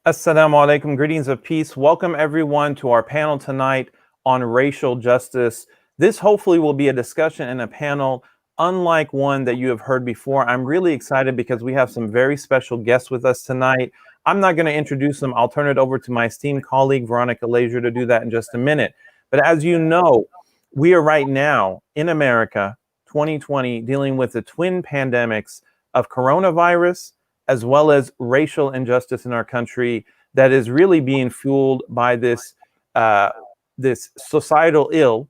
Assalamu alaikum, greetings of peace. Welcome everyone to our panel tonight on racial justice. This hopefully will be a discussion and a panel unlike one that you have heard before. I'm really excited because we have some very special guests with us tonight. I'm not going to introduce them. I'll turn it over to my esteemed colleague, Veronica Laizure, to do that in just a minute. But as you know, we are right now in America, 2020, dealing with the twin pandemics of coronavirus as well as racial injustice in our country that is really being fueled by this societal ill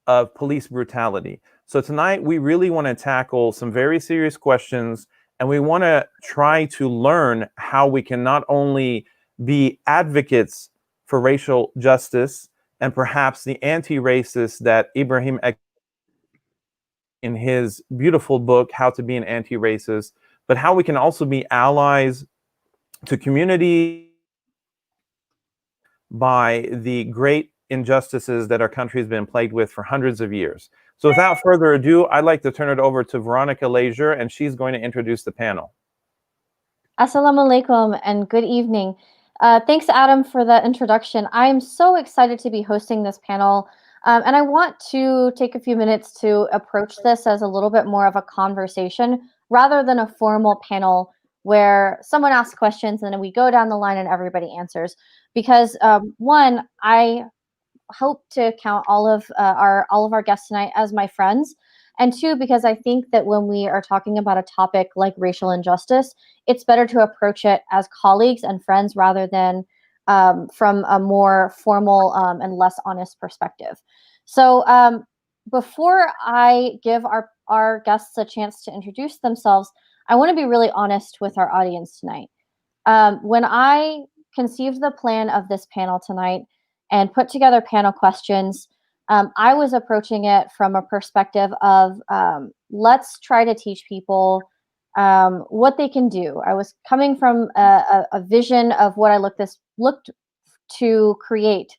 of police brutality. So tonight we really want to tackle some very serious questions, and we want to try to learn how we can not only be advocates for racial justice and perhaps the anti-racist that Ibrahim in his beautiful book, How to Be an Anti-Racist, but how we can also be allies to community by the great injustices that our country has been plagued with for hundreds of years. So without further ado, I'd like to turn it over to Veronica Laizure, and she's going to introduce the panel. Assalamu alaikum and good evening. Thanks, Adam, for the introduction. I am so excited to be hosting this panel. And I want to take a few minutes to approach this as a little bit more of a conversation rather than a formal panel where someone asks questions and then we go down the line and everybody answers. Because one, I hope to count all of our guests tonight as my friends, and two, because I think that when we are talking about a topic like racial injustice, it's better to approach it as colleagues and friends rather than from a more formal and less honest perspective. So before I give our guests a chance to introduce themselves, I want to be really honest with our audience tonight. When I conceived the plan of this panel tonight and put together panel questions, I was approaching it from a perspective of let's try to teach people what they can do. I was coming from a vision of what I looked to create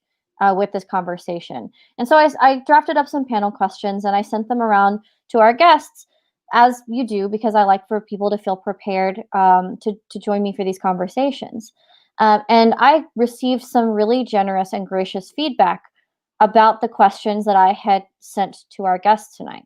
with this conversation. And so I drafted up some panel questions and I sent them around to our guests, as you do, because I like for people to feel prepared to join me for these conversations. And I received some really generous and gracious feedback about the questions that I had sent to our guests tonight.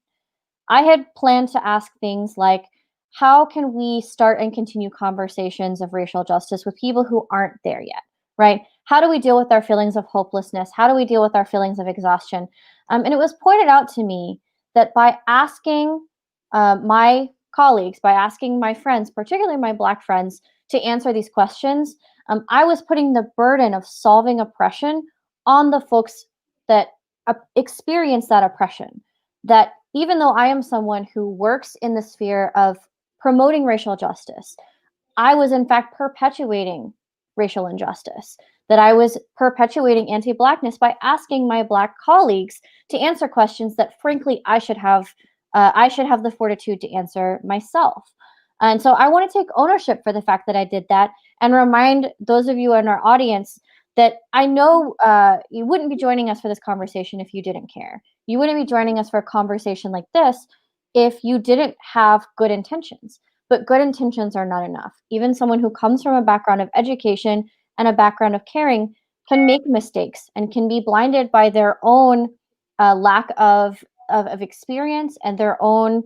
I had planned to ask things like, how can we start and continue conversations of racial justice with people who aren't there yet, right? How do we deal with our feelings of hopelessness? How do we deal with our feelings of exhaustion? And it was pointed out to me that by asking my colleagues, by asking my friends, particularly my Black friends, to answer these questions, I was putting the burden of solving oppression on the folks that experience that oppression. That even though I am someone who works in the sphere of promoting racial justice, I was in fact perpetuating racial injustice, that I was perpetuating anti-Blackness by asking my Black colleagues to answer questions that frankly I should have the fortitude to answer myself. And so I want to take ownership for the fact that I did that and remind those of you in our audience that I know you wouldn't be joining us for this conversation if you didn't care. You wouldn't be joining us for a conversation like this if you didn't have good intentions. But good intentions are not enough. Even someone who comes from a background of education and a background of caring can make mistakes and can be blinded by their own lack of experience and their own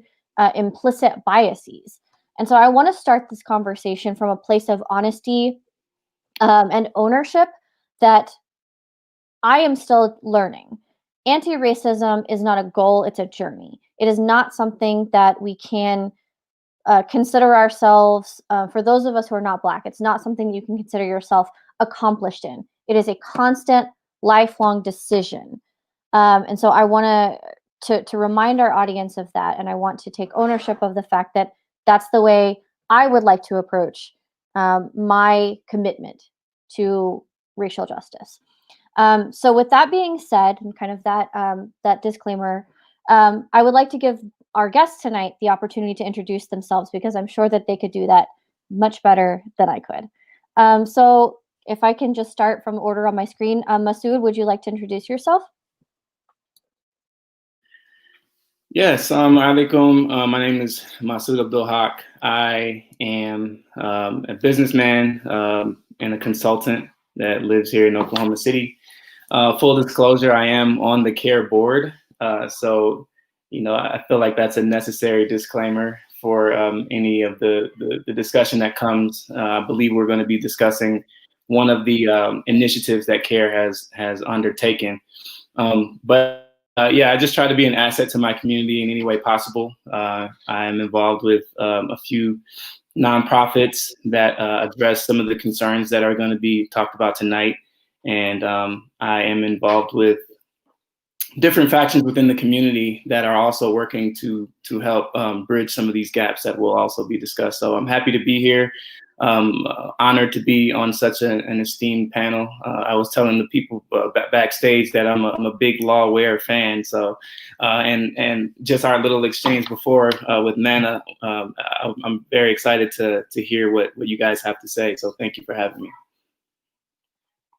implicit biases. And so I want to start this conversation from a place of honesty and ownership that I am still learning. Anti-racism is not a goal, it's a journey. It is not something that we can consider ourselves, for those of us who are not Black, it's not something you can consider yourself accomplished in. It is a constant, lifelong decision. And so I want to remind our audience of that, and I want to take ownership of the fact that that's the way I would like to approach my commitment to racial justice. So with that being said, and kind of that disclaimer, I would like to give our guests tonight the opportunity to introduce themselves because I'm sure that they could do that much better than I could. So if I can just start from order on my screen, Masood, would you like to introduce yourself? Yes, alaikum. My name is Masood Abdul-Haqq. I am a businessman, and a consultant that lives here in Oklahoma City. Full disclosure, I am on the CAIR board. So, I feel like that's a necessary disclaimer for any of the discussion that comes. I believe we're going to be discussing one of the initiatives that CAIR has undertaken. Yeah, I just try to be an asset to my community in any way possible. I am involved with a few nonprofits that address some of the concerns that are going to be talked about tonight. And I am involved with different factions within the community that are also working to help bridge some of these gaps that will also be discussed. So I'm happy to be here. Honored to be on such an esteemed panel. I was telling the people backstage that I'm a big Ware fan. So, and just our little exchange before with Mana, I'm very excited to hear what you guys have to say. So thank you for having me.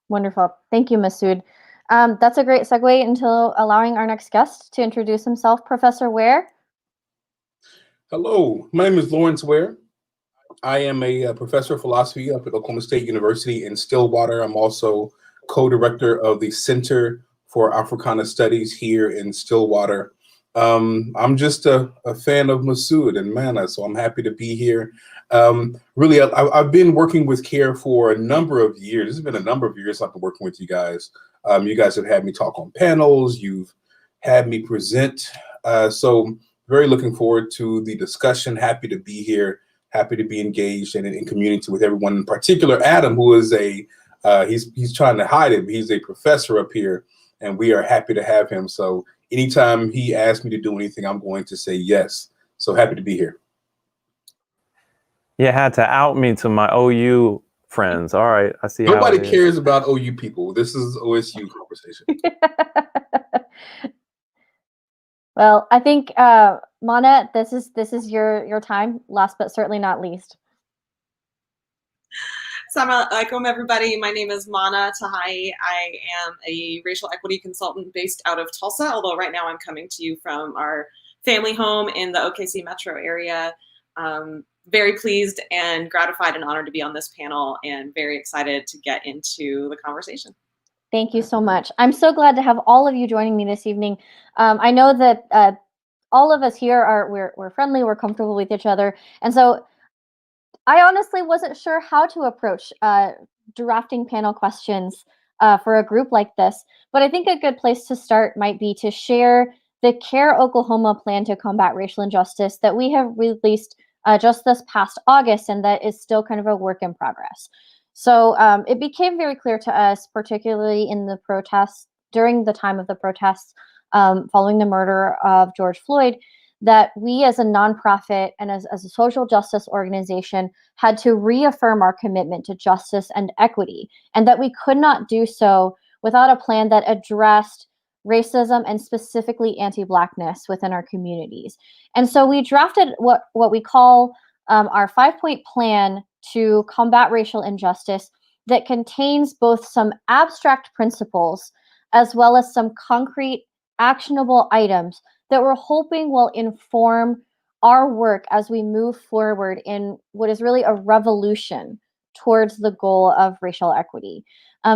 Wonderful. Thank you, Masood. That's a great segue into allowing our next guest to introduce himself. Professor Ware. Hello, my name is Lawrence Ware. I am a professor of philosophy up at Oklahoma State University in Stillwater. I'm also co-director of the Center for Africana Studies here in Stillwater. I'm just a fan of Masood and Mana, so I'm happy to be here. Really, I've been working with CAIR for a number of years. It's been a number of years I've been working with you guys. You guys have had me talk on panels. You've had me present. So very looking forward to the discussion. Happy to be here. Happy to be engaged and in community with everyone, in particular Adam, who is he's trying to hide it. He's a professor up here, and we are happy to have him. So anytime he asks me to do anything, I'm going to say yes. So happy to be here. You had to out me to my OU friends. All right, I see. Nobody cares about OU people. This is OSU conversation. Well, I think Mana, this is your time. Last but certainly not least. Assalamu alaikum, everybody. My name is Mana Tahaie. I am a racial equity consultant based out of Tulsa, although right now I'm coming to you from our family home in the OKC metro area. Very pleased and gratified and honored to be on this panel, and very excited to get into the conversation. Thank you so much. I'm so glad to have all of you joining me this evening. I know that all of us here we're friendly, we're comfortable with each other, and so I honestly wasn't sure how to approach drafting panel questions for a group like this. But I think a good place to start might be to share the CAIR Oklahoma plan to combat racial injustice that we have released just this past August, and that is still kind of a work in progress. So it became very clear to us, particularly in the protests, during the time of the protests following the murder of George Floyd, that we as a nonprofit and as a social justice organization had to reaffirm our commitment to justice and equity, and that we could not do so without a plan that addressed racism and specifically anti-Blackness within our communities. And so we drafted what we call our 5-point plan to combat racial injustice that contains both some abstract principles as well as some concrete actionable items that we're hoping will inform our work as we move forward in what is really a revolution towards the goal of racial equity.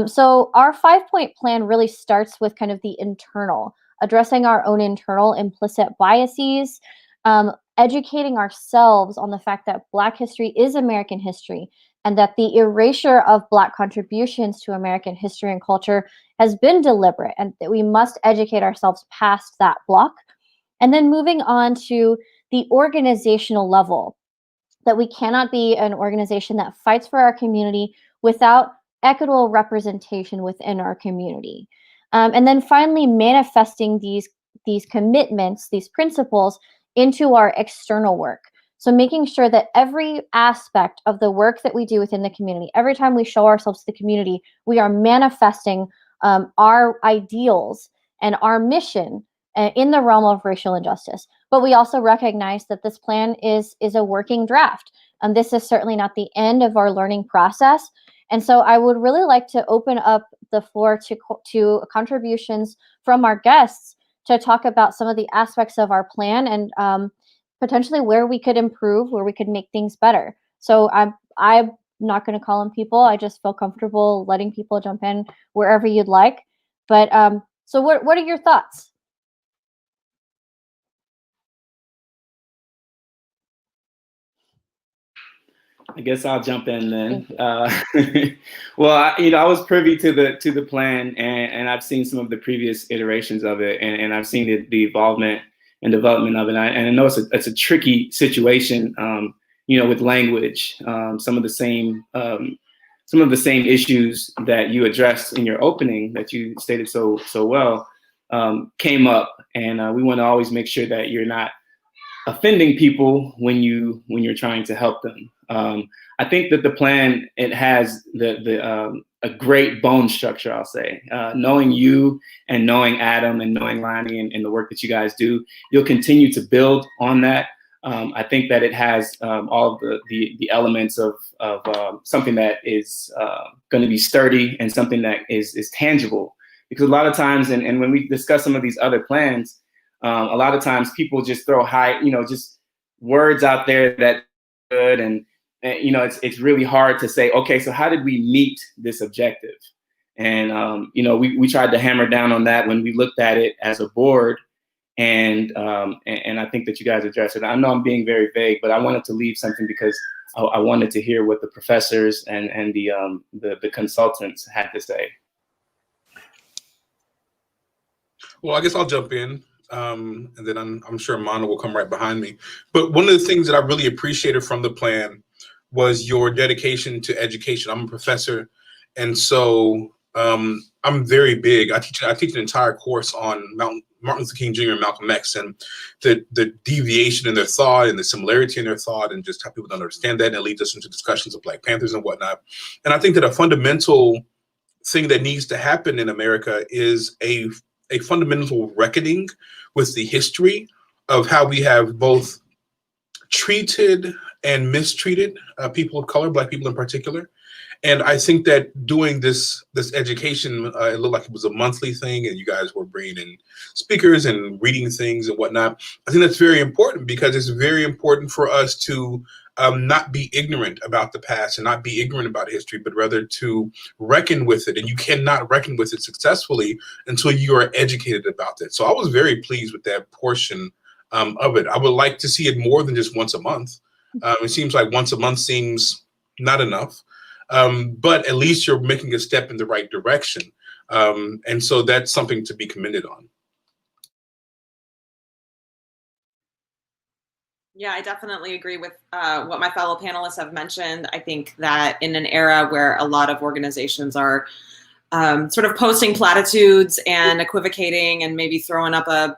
So our 5-point plan really starts with kind of the internal, addressing our own internal implicit biases, educating ourselves on the fact that Black history is American history, and that the erasure of Black contributions to American history and culture has been deliberate, and that we must educate ourselves past that block. And then moving on to the organizational level, that we cannot be an organization that fights for our community without equitable representation within our community. And then finally, manifesting these commitments, these principles into our external work. So making sure that every aspect of the work that we do within the community, every time we show ourselves to the community, we are manifesting our ideals and our mission in the realm of racial injustice. But we also recognize that this plan is a working draft. This is certainly not the end of our learning process. And so I would really like to open up the floor to contributions from our guests to talk about some of the aspects of our plan and potentially where we could improve, where we could make things better. So I not going to call on people. I just feel comfortable letting people jump in wherever you'd like. But so what are your thoughts? I guess I'll jump in then. Well, I was privy to the plan, and I've seen some of the previous iterations of it, and I've seen the involvement and development of it. And I know it's a tricky situation, with language. Some of the same issues that you addressed in your opening that you stated so well came up, and we want to always make sure that you're not offending people when you're trying to help them. I think that the plan, it has a great bone structure, I'll say. Knowing you and knowing Adam and knowing Lonnie and the work that you guys do, you'll continue to build on that. I think that it has all of the elements of something that is going to be sturdy and something that is tangible. Because a lot of times, and when we discuss some of these other plans, a lot of times people just throw just words out there that good, and it's really hard to say, okay, so how did we meet this objective? And we tried to hammer down on that when we looked at it as a board, and I think that you guys addressed it. I know I'm being very vague, but I wanted to leave something because I wanted to hear what the professors and the consultants had to say. Well, I guess I'll jump in. And then I'm sure Mana will come right behind me. But one of the things that I really appreciated from the plan was your dedication to education. I'm a professor, and so I'm very big. I teach an entire course on Martin Luther King Jr. and Malcolm X, and the deviation in their thought and the similarity in their thought, and just how people don't understand that, and it leads us into discussions of Black Panthers and whatnot. And I think that a fundamental thing that needs to happen in America is a fundamental reckoning with the history of how we have both treated and mistreated people of color, Black people in particular. And I think that doing this education, it looked like it was a monthly thing, and you guys were bringing in speakers and reading things and whatnot. I think that's very important, because it's very important for us to not be ignorant about the past and not be ignorant about history, but rather to reckon with it. And you cannot reckon with it successfully until you are educated about it. So I was very pleased with that portion of it. I would like to see it more than just once a month. It seems like once a month seems not enough. But at least you're making a step in the right direction. And so that's something to be commended on. Yeah, I definitely agree with what my fellow panelists have mentioned. I think that in an era where a lot of organizations are sort of posting platitudes and equivocating and maybe throwing up a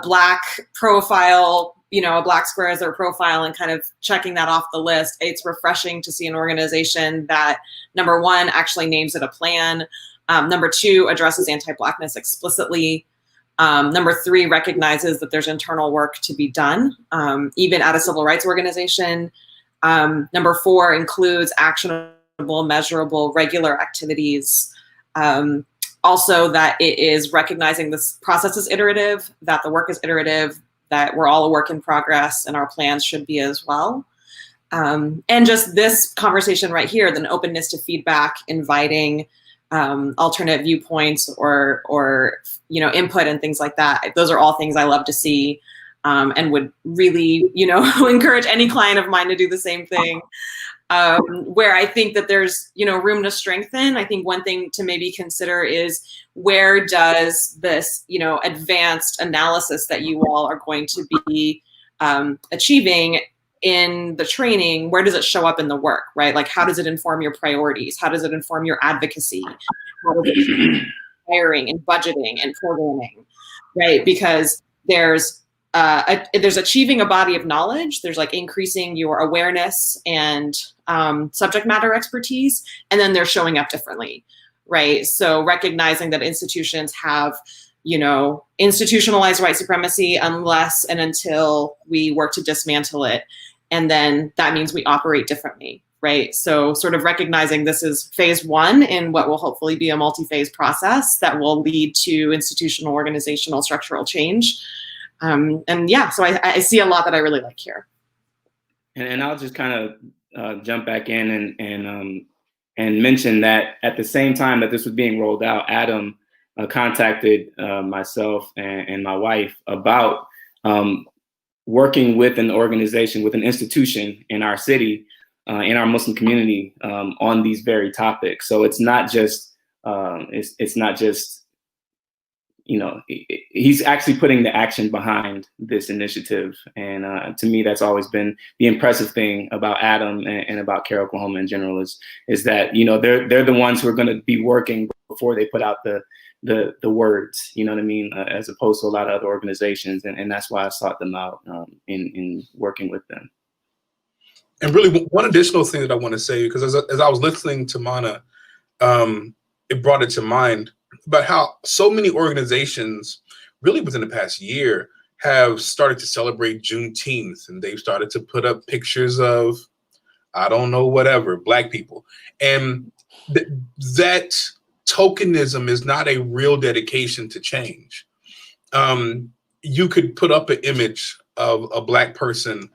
Black profile, a Black square as their profile, and kind of checking that off the list, it's refreshing to see an organization that, number one, actually names it a plan. Number two, addresses anti-Blackness explicitly. Number three, recognizes that there's internal work to be done, even at a civil rights organization. Number four, includes actionable, measurable, regular activities. Also, that it is recognizing this process is iterative, that the work is iterative, that we're all a work in progress, and our plans should be as well. And just this conversation right here, the openness to feedback, inviting alternate viewpoints or input and things like that. Those are all things I love to see, and would really encourage any client of mine to do the same thing. Where I think that there's room to strengthen. I think one thing to maybe consider is, where does this advanced analysis that you all are going to be achieving in the training, where does it show up in the work, right? Like, how does it inform your priorities? How does it inform your advocacy? How does it hiring and budgeting and programming, right? Because there's achieving a body of knowledge, there's like increasing your awareness and subject matter expertise, and then they're showing up differently, right? So recognizing that institutions have institutionalized white supremacy unless and until we work to dismantle it. And then that means we operate differently, right? So sort of recognizing this is phase one in what will hopefully be a multi-phase process that will lead to institutional, organizational, structural change. And yeah, so I see a lot that I really like here. And I'll just kind of jump back in and mention that at the same time that this was being rolled out, Adam contacted myself and my wife about working with an organization, with an institution in our city, in our Muslim community, on these very topics. So it's not just, it's not just, you know, he's actually putting the action behind this initiative. And to me, that's always been the impressive thing about Adam and about CAIR Oklahoma in general is that, you know, they're the ones who are going to be working before they put out the words, you know what I mean, as opposed to a lot of other organizations. And that's why I sought them out in working with them. And really, one additional thing that I want to say, because as I was listening to Mana, it brought it to mind about how so many organizations, really within the past year, have started to celebrate Juneteenth, and they've started to put up pictures of, I don't know, whatever, Black people. And that tokenism is not a real dedication to change. You could put up an image of a Black person,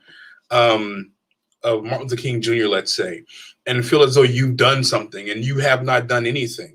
of Martin Luther King Jr., let's say, and feel as though you've done something, and you have not done anything.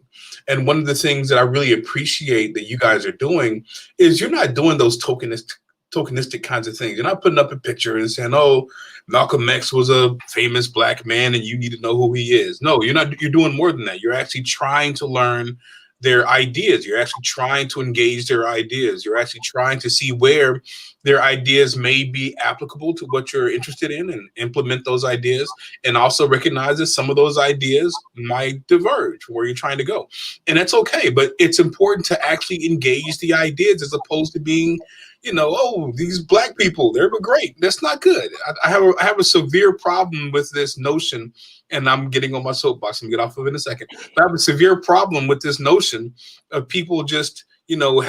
And one of the things that I really appreciate that you guys are doing is you're not doing those tokenistic kinds of things. You're not putting up a picture and saying, oh, Malcolm X was a famous Black man and you need to know who he is. No, you're not. You're doing more than that. You're actually trying to learn their ideas. You're actually trying to engage their ideas. You're actually trying to see where their ideas may be applicable to what you're interested in and implement those ideas, and also recognize that some of those ideas might diverge from where you're trying to go. And that's okay, but it's important to actually engage the ideas as opposed to being, you know, oh, these Black people, they're great. That's not good. I have a severe problem with this notion, and I'm getting on my soapbox and get off of it in a second. But I have a severe problem with this notion of people just, you know,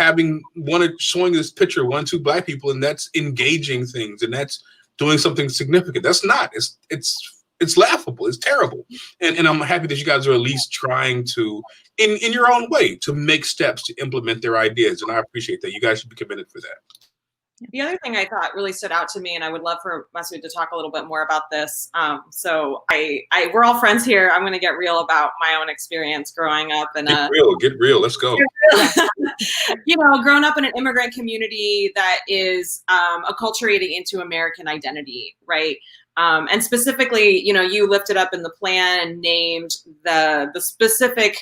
showing this picture of 1, 2 Black people, and that's engaging things, and that's doing something significant. That's not. It's laughable. It's terrible. And I'm happy that you guys are at least trying to, in your own way, to make steps to implement their ideas, and I appreciate that. You guys should be committed for that. The other thing I thought really stood out to me, and I would love for Masood to talk a little bit more about this. So we're all friends here. I'm going to get real about my own experience growing up. And Get real. Let's go. You know, growing up in an immigrant community that is acculturating into American identity, right? And specifically, you know, you lifted up in the plan and named the specific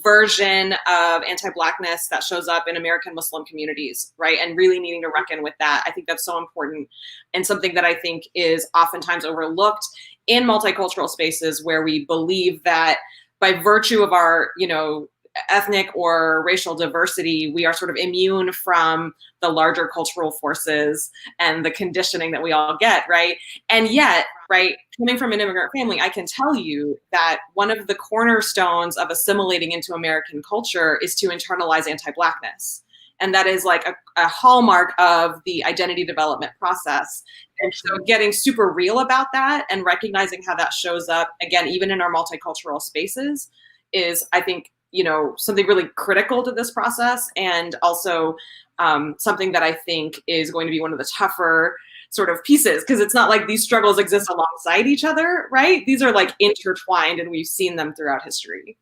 version of anti-Blackness that shows up in American Muslim communities, right? And really needing to reckon with that. I think that's so important, and something that I think is oftentimes overlooked in multicultural spaces, where we believe that by virtue of our, you know, ethnic or racial diversity, we are sort of immune from the larger cultural forces and the conditioning that we all get, right? And yet, right, coming from an immigrant family, I can tell you that one of the cornerstones of assimilating into American culture is to internalize anti-Blackness. And that is like a hallmark of the identity development process. And so getting super real about that and recognizing how that shows up, again, even in our multicultural spaces, is, I think, you know, something really critical to this process, and also something that I think is going to be one of the tougher sort of pieces, because it's not like these struggles exist alongside each other, right? These are like intertwined, and we've seen them throughout history.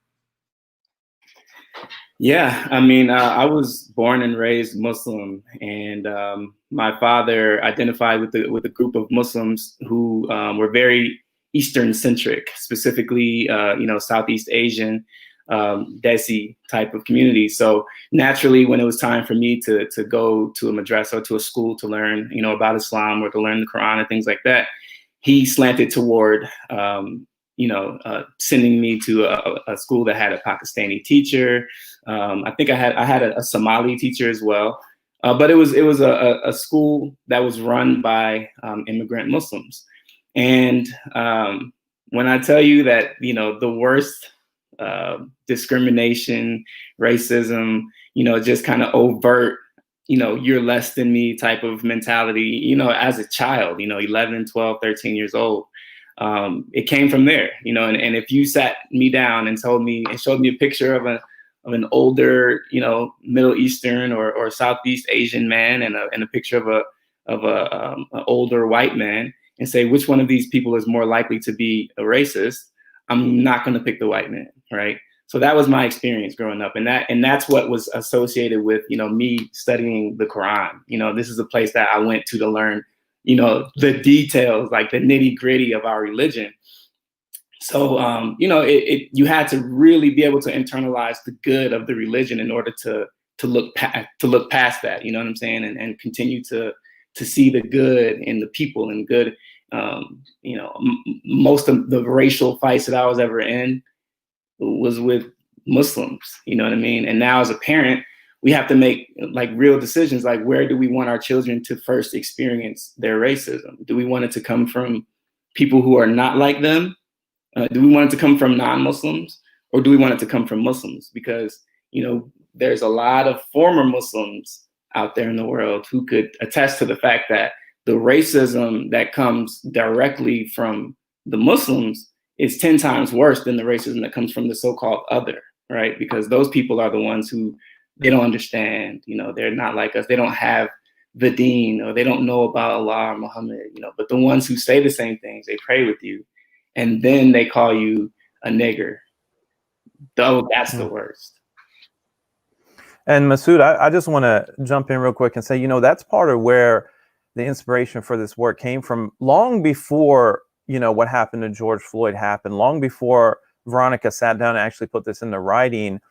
Yeah, I mean, I was born and raised Muslim, and my father identified with a group of Muslims who were very Eastern centric, specifically, you know, Southeast Asian, Desi type of community. So naturally, when it was time for me to go to a madrasa or to a school to learn, you know, about Islam or to learn the Quran and things like that, he slanted toward, you know, sending me to a school that had a Pakistani teacher. I think I had a Somali teacher as well. But it was a school that was run by immigrant Muslims. And when I tell you that, you know, the worst discrimination, racism, you know, just kind of overt, you know, you're less than me type of mentality, you know, as a child, you know, 11, 12, 13 years old. It came from there, you know, and if you sat me down and told me and showed me a picture of an older, you know, Middle Eastern or Southeast Asian man and a picture of an older white man, and say which one of these people is more likely to be a racist, I'm not going to pick the white man, right? So that was my experience growing up, and that's what was associated with, you know, me studying the Quran. You know, this is a place that I went to learn, you know, the details, like the nitty gritty of our religion. So, you know, you had to really be able to internalize the good of the religion in order to look past that. You know what I'm saying, and continue to see the good in the people and good. You know, most of the racial fights that I was ever in was with Muslims. You know what I mean? And now as a parent, we have to make like real decisions. Like, where do we want our children to first experience their racism? Do we want it to come from people who are not like them? Do we want it to come from non-Muslims, or do we want it to come from Muslims? Because, you know, there's a lot of former Muslims out there in the world who could attest to the fact that the racism that comes directly from the Muslims is 10 times worse than the racism that comes from the so-called other, right? Because those people are the ones who, they don't understand, you know, they're not like us. They don't have the deen, or they don't know about Allah or Muhammad, you know, but the ones who say the same things, they pray with you, and then they call you a nigger. Though that's the worst. And Masood, I just want to jump in real quick and say, you know, that's part of where the inspiration for this work came from. Long before, you know, what happened to George Floyd happened, long before Veronica sat down and actually put this into writing,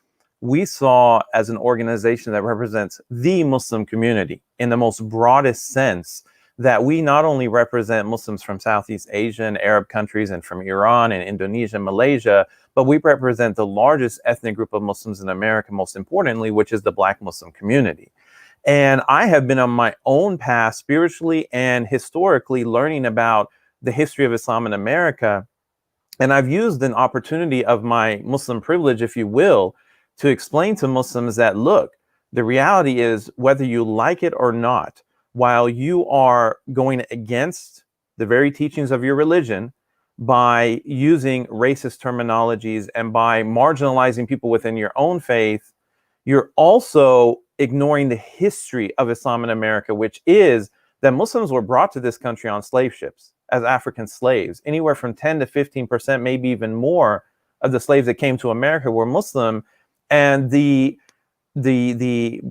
we saw as an organization that represents the Muslim community in the most broadest sense, that we not only represent Muslims from Southeast Asia and Arab countries and from Iran and Indonesia and Malaysia, but we represent the largest ethnic group of Muslims in America, most importantly, which is the Black Muslim community. And I have been on my own path spiritually and historically learning about the history of Islam in America. And I've used an opportunity of my Muslim privilege, if you will, to explain to Muslims that, look, the reality is, whether you like it or not, while you are going against the very teachings of your religion by using racist terminologies and by marginalizing people within your own faith, you're also ignoring the history of Islam in America, which is that Muslims were brought to this country on slave ships as African slaves. Anywhere from 10 to 15%, maybe even more, of the slaves that came to America were Muslim. And the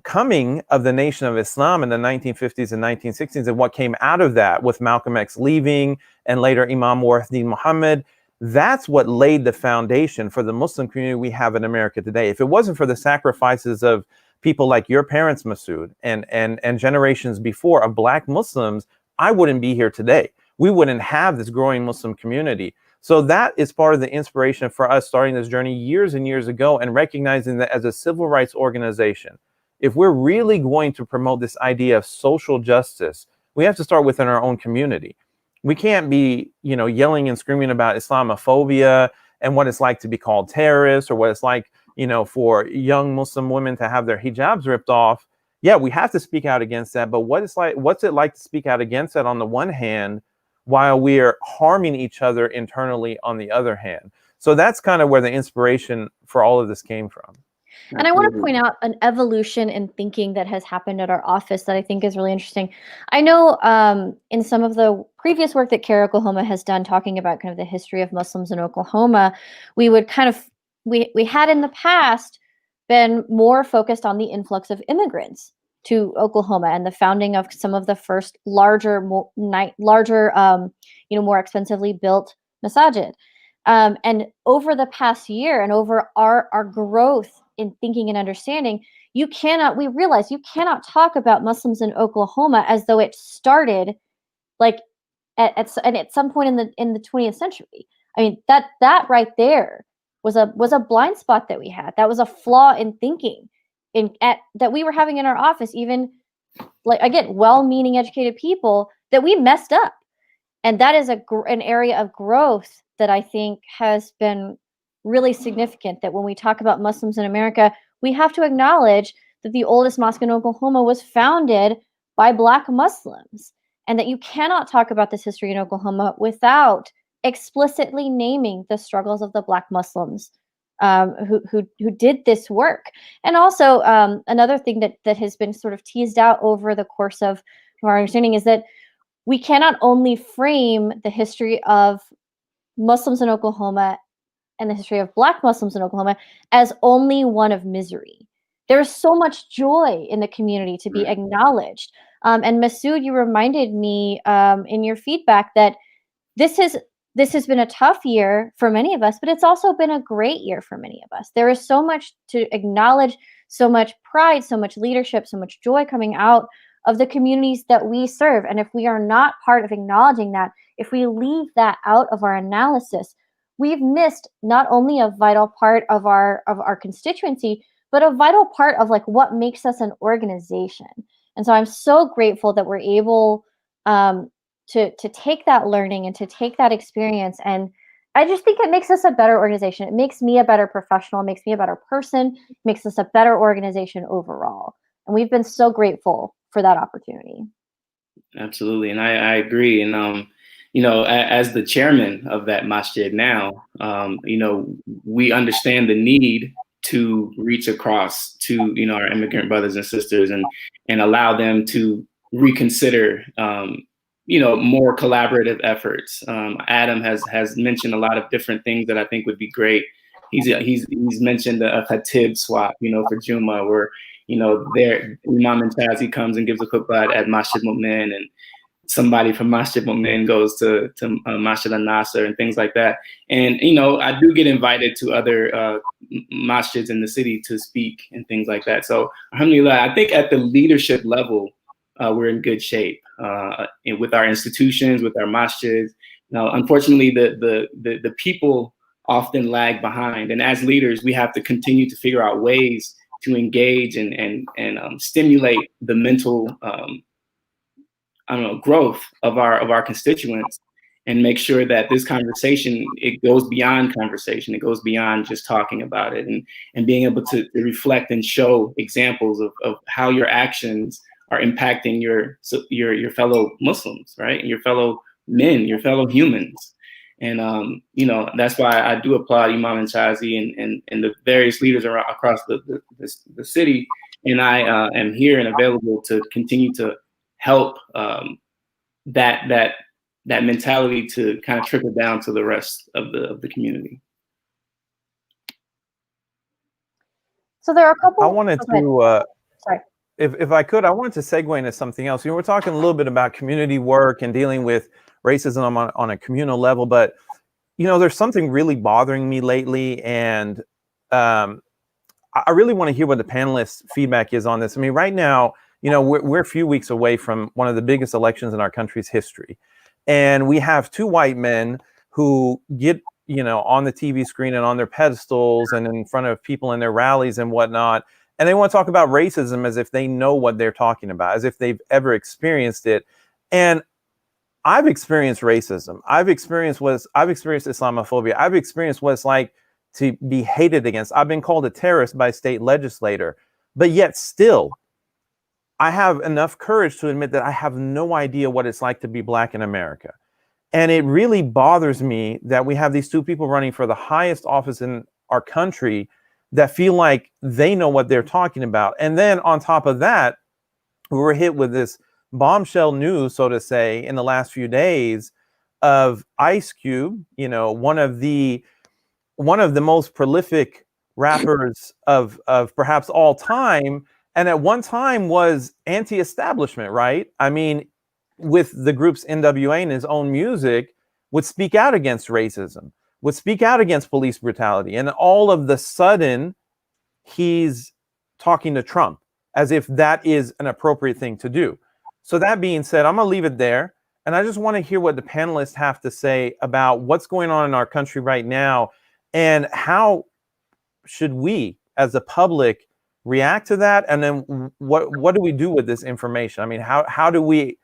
coming of the Nation of Islam in the 1950s and 1960s, and what came out of that with Malcolm X leaving and later Imam Warithdin Muhammad, that's what laid the foundation for the Muslim community we have in America today. If it wasn't for the sacrifices of people like your parents, Masood, and generations before of Black Muslims, I wouldn't be here today. We wouldn't have this growing Muslim community. So that is part of the inspiration for us starting this journey years and years ago, and recognizing that as a civil rights organization, if we're really going to promote this idea of social justice, we have to start within our own community. We can't be, you know, yelling and screaming about Islamophobia and what it's like to be called terrorists, or what it's like, you know, for young Muslim women to have their hijabs ripped off. Yeah, we have to speak out against that. But what's it like to speak out against that on the one hand, while we are harming each other internally on the other hand? So that's kind of where the inspiration for all of this came from. And I want to point out an evolution in thinking that has happened at our office that I think is really interesting. I know in some of the previous work that CAIR Oklahoma has done, talking about kind of the history of Muslims in Oklahoma, we would kind of, we had in the past been more focused on the influx of immigrants to Oklahoma and the founding of some of the first larger, more expensively built masajid. And over the past year and over our growth in thinking and understanding, we realize you cannot talk about Muslims in Oklahoma as though it started like at some point in the 20th century. I mean, that right there was a blind spot that we had. That was a flaw in thinking that we were having in our office, even like, again, well-meaning educated people, that we messed up. And that is an area of growth that I think has been really significant, that when we talk about Muslims in America, we have to acknowledge that the oldest mosque in Oklahoma was founded by Black Muslims, and that you cannot talk about this history in Oklahoma without explicitly naming the struggles of the Black Muslims who did this work. And also another thing that has been sort of teased out over the course of our understanding is that we cannot only frame the history of Muslims in Oklahoma and the history of Black Muslims in Oklahoma as only one of misery. There's so much joy in the community to be acknowledged. And Masood, you reminded me in your feedback that this has been a tough year for many of us, but it's also been a great year for many of us. There is so much to acknowledge, so much pride, so much leadership, so much joy coming out of the communities that we serve. And if we are not part of acknowledging that, if we leave that out of our analysis, we've missed not only a vital part of our constituency, but a vital part of like what makes us an organization. And so I'm so grateful that we're able to take that learning and to take that experience. And I just think it makes us a better organization. It makes me a better professional, it makes me a better person, it makes us a better organization overall. And we've been so grateful for that opportunity. Absolutely. And I agree. And, you know, as the chairman of that masjid now, you know, we understand the need to reach across to, you know, our immigrant brothers and sisters and allow them to reconsider, you know, more collaborative efforts. Adam has mentioned a lot of different things that I think would be great. He's mentioned a khatib swap, you know, for Juma, where, you know, there Imam and Chazi comes and gives a khutbah at Masjid Mu'min, and somebody from Masjid Mu'min goes to Masjid al-Nasr and things like that. And, you know, I do get invited to other masjids in the city to speak and things like that. So, alhamdulillah, I think at the leadership level, we're in good shape with our institutions, with our masjids. Now, unfortunately, the people often lag behind. And as leaders, we have to continue to figure out ways to engage and stimulate the mental growth of our constituents, and make sure that this conversation, it goes beyond conversation. It goes beyond just talking about it, and being able to reflect and show examples of how your actions are impacting your fellow Muslims, right? And your fellow men, your fellow humans. And you know, that's why I do applaud Imam and Chazi and the various leaders across the city. And I am here and available to continue to help that mentality to kind of trickle down to the rest of the community. So there are a couple. I wanted to, sorry. If I could, I wanted to segue into something else. You know, we're talking a little bit about community work and dealing with racism on a communal level, but you know, there's something really bothering me lately, and I really want to hear what the panelists' feedback is on this. I mean, right now, you know, we're a few weeks away from one of the biggest elections in our country's history, and we have two white men who get, you know, on the TV screen and on their pedestals and in front of people in their rallies and whatnot, and they want to talk about racism as if they know what they're talking about, as if they've ever experienced it. And I've experienced racism. I've experienced Islamophobia. I've experienced what it's like to be hated against. I've been called a terrorist by a state legislator, but yet still, I have enough courage to admit that I have no idea what it's like to be Black in America. And it really bothers me that we have these two people running for the highest office in our country that feel like they know what they're talking about. And then on top of that, we were hit with this bombshell news, so to say, in the last few days of Ice Cube, you know, one of the most prolific rappers of perhaps all time, and at one time was anti-establishment, right? I mean, with the group's NWA and his own music, would speak out against racism, would speak out against police brutality, and all of the sudden, he's talking to Trump as if that is an appropriate thing to do. So that being said, I'm gonna leave it there. And I just want to hear what the panelists have to say about what's going on in our country right now, and how should we as a public react to that? And then what do we do with this information? I mean, how do we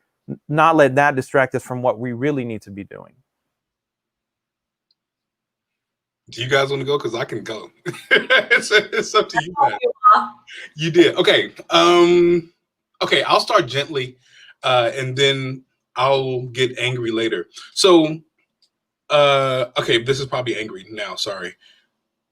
not let that distract us from what we really need to be doing? Do you guys want to go? Because I can go. it's up to you guys. You did. Okay. Okay, I'll start gently, and then I'll get angry later. So, okay, this is probably angry now. Sorry.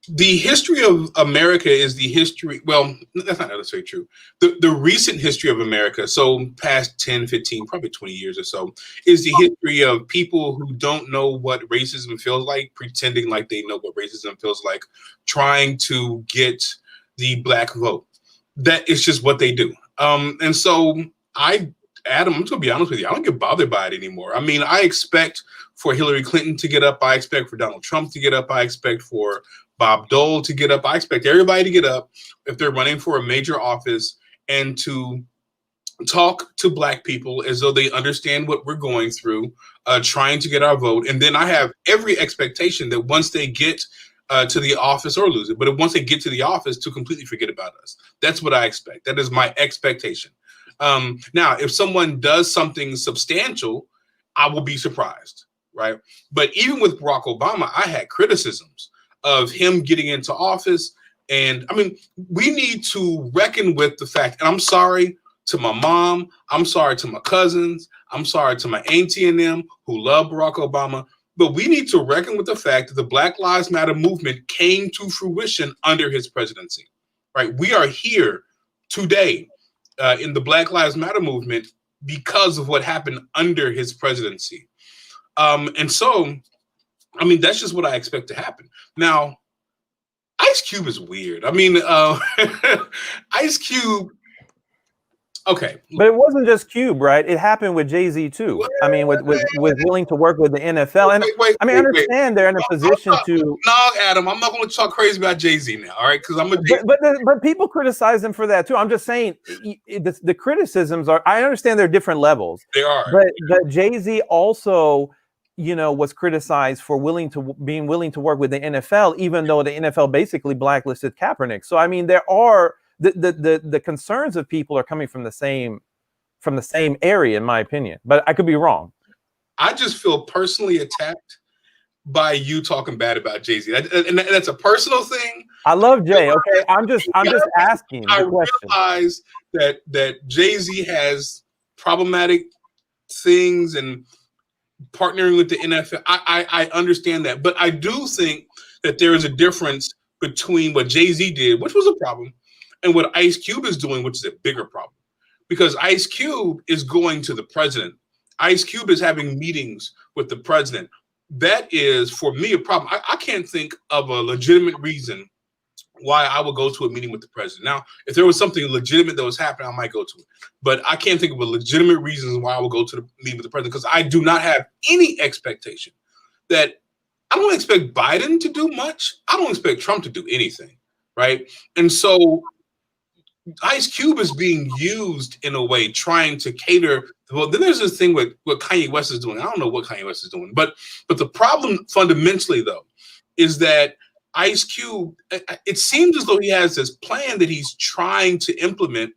the history of America is the history. Well, that's not necessarily true. The recent history of America, so past 10, 15, probably 20 years or so, is the history of people who don't know what racism feels like, pretending like they know what racism feels like, trying to get the black vote. That is just what they do. And so Adam, I'm just gonna be honest with you, I don't get bothered by it anymore. I mean, I expect for Hillary Clinton to get up. I expect for Donald Trump to get up. I expect for Bob Dole to get up. I expect everybody to get up if they're running for a major office and to talk to black people as though they understand what we're going through, trying to get our vote. And then I have every expectation that once they get to the office, or lose it, but once they get to the office, to completely forget about us. That's what I expect. That is my expectation. Now, if someone does something substantial, I will be surprised, right? But even with Barack Obama, I had criticisms of him getting into office. And I mean, we need to reckon with the fact, and I'm sorry to my mom, I'm sorry to my cousins, I'm sorry to my auntie and them who love Barack Obama, but we need to reckon with the fact that the Black Lives Matter movement came to fruition under his presidency, right? We are here today in the Black Lives Matter movement because of what happened under his presidency. And so, I mean, that's just what I expect to happen. Now, Ice Cube is weird. I mean, Ice Cube, okay. But it wasn't just Cube, right? It happened with Jay-Z too. I mean, with willing to work with the NFL. And I understand they're in a position to. No, Adam, I'm not going to talk crazy about Jay-Z now, all right? Because I'm a. But people criticize him for that too. I'm just saying the criticisms are. I understand they're different levels. They are. But Jay-Z also, you know, was criticized for being willing to work with the NFL, even though the NFL basically blacklisted Kaepernick. So I mean, there are. The concerns of people are coming from the same area, in my opinion, but I could be wrong. I just feel personally attacked by you talking bad about Jay-Z, and that's a personal thing. I love Jay. Okay, I'm just asking. I realize that Jay-Z has problematic things and partnering with the NFL. I understand that, but I do think that there is a difference between what Jay-Z did, which was a problem, and what Ice Cube is doing, which is a bigger problem. Because Ice Cube is going to the president. Ice Cube is having meetings with the president. That is, for me, a problem. I can't think of a legitimate reason why I would go to a meeting with the president. Now, if there was something legitimate that was happening, I might go to it. But I can't think of a legitimate reason why I would go to the meeting with the president, because I do not have any expectation that I don't expect Biden to do much. I don't expect Trump to do anything, right? And so Ice Cube is being used in a way trying to cater. Well, then there's this thing with what Kanye West is doing. I don't know what Kanye West is doing, but the problem fundamentally, though, is that Ice Cube, it seems as though he has this plan that he's trying to implement,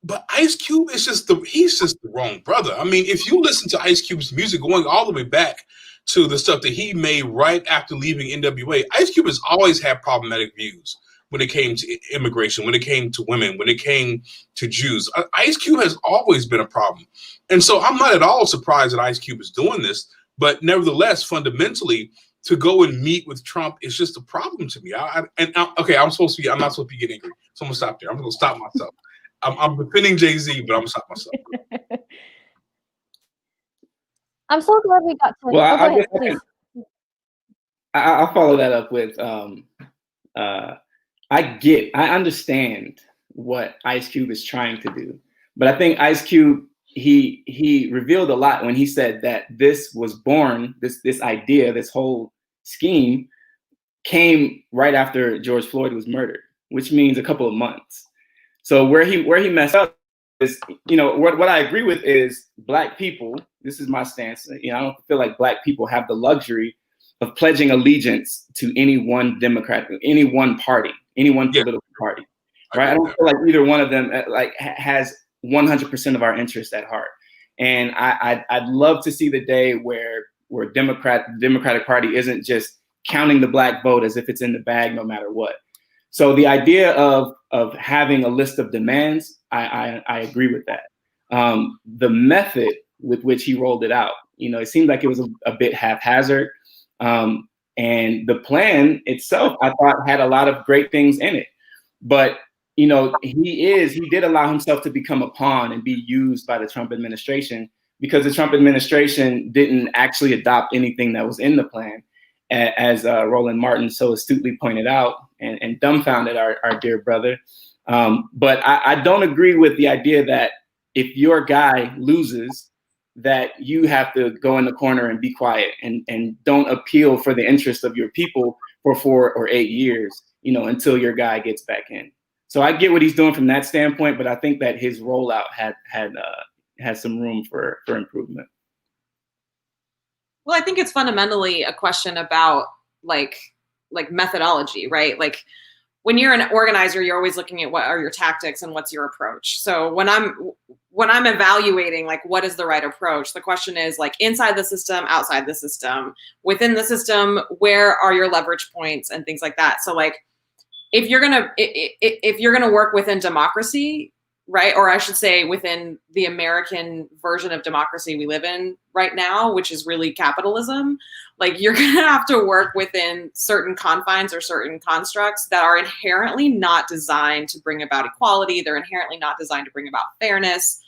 but Ice Cube is he's just the wrong brother. I mean, if you listen to Ice Cube's music going all the way back to the stuff that he made right after leaving NWA, Ice Cube has always had problematic views when it came to immigration, when it came to women, when it came to Jews. Ice Cube has always been a problem. And so I'm not at all surprised that Ice Cube is doing this, but nevertheless, fundamentally, to go and meet with Trump is just a problem to me. I'm not supposed to be getting angry. So I'm gonna stop there. I'm gonna stop myself. I'm defending Jay-Z, but I'm gonna stop myself. I'm so glad we got to. Well, I'll follow that up with I understand what Ice Cube is trying to do, but I think Ice Cube, he revealed a lot when he said that this was born, this idea, this whole scheme came right after George Floyd was murdered, which means a couple of months. So where he messed up is, you know, what I agree with is Black people, this is my stance, you know, I don't feel like Black people have the luxury of pledging allegiance to any one Democrat, any one party, any one political party, right? I don't feel like either one of them has 100% of our interests at heart. And I'd love to see the day where Democratic Party isn't just counting the Black vote as if it's in the bag no matter what. So the idea of having a list of demands, I agree with that. The method with which he rolled it out, you know, it seemed like it was a bit haphazard. And the plan itself, I thought, had a lot of great things in it. But, you know, he did allow himself to become a pawn and be used by the Trump administration, because the Trump administration didn't actually adopt anything that was in the plan, as Roland Martin so astutely pointed out, and dumbfounded our dear brother. But I don't agree with the idea that if your guy loses, that you have to go in the corner and be quiet and don't appeal for the interest of your people for 4 or 8 years, you know, until your guy gets back in. So I get what he's doing from that standpoint, but I think that his rollout had some room for improvement. Well, I think it's fundamentally a question about like methodology, right? Like when you're an organizer, you're always looking at what are your tactics and what's your approach. So when I'm evaluating like what is the right approach, the question is like inside the system, outside the system, within the system, where are your leverage points and things like that. So like if you're gonna work within democracy, right, or I should say within the American version of democracy we live in right now, which is really capitalism, like you're gonna have to work within certain confines or certain constructs that are inherently not designed to bring about equality. They're inherently not designed to bring about fairness.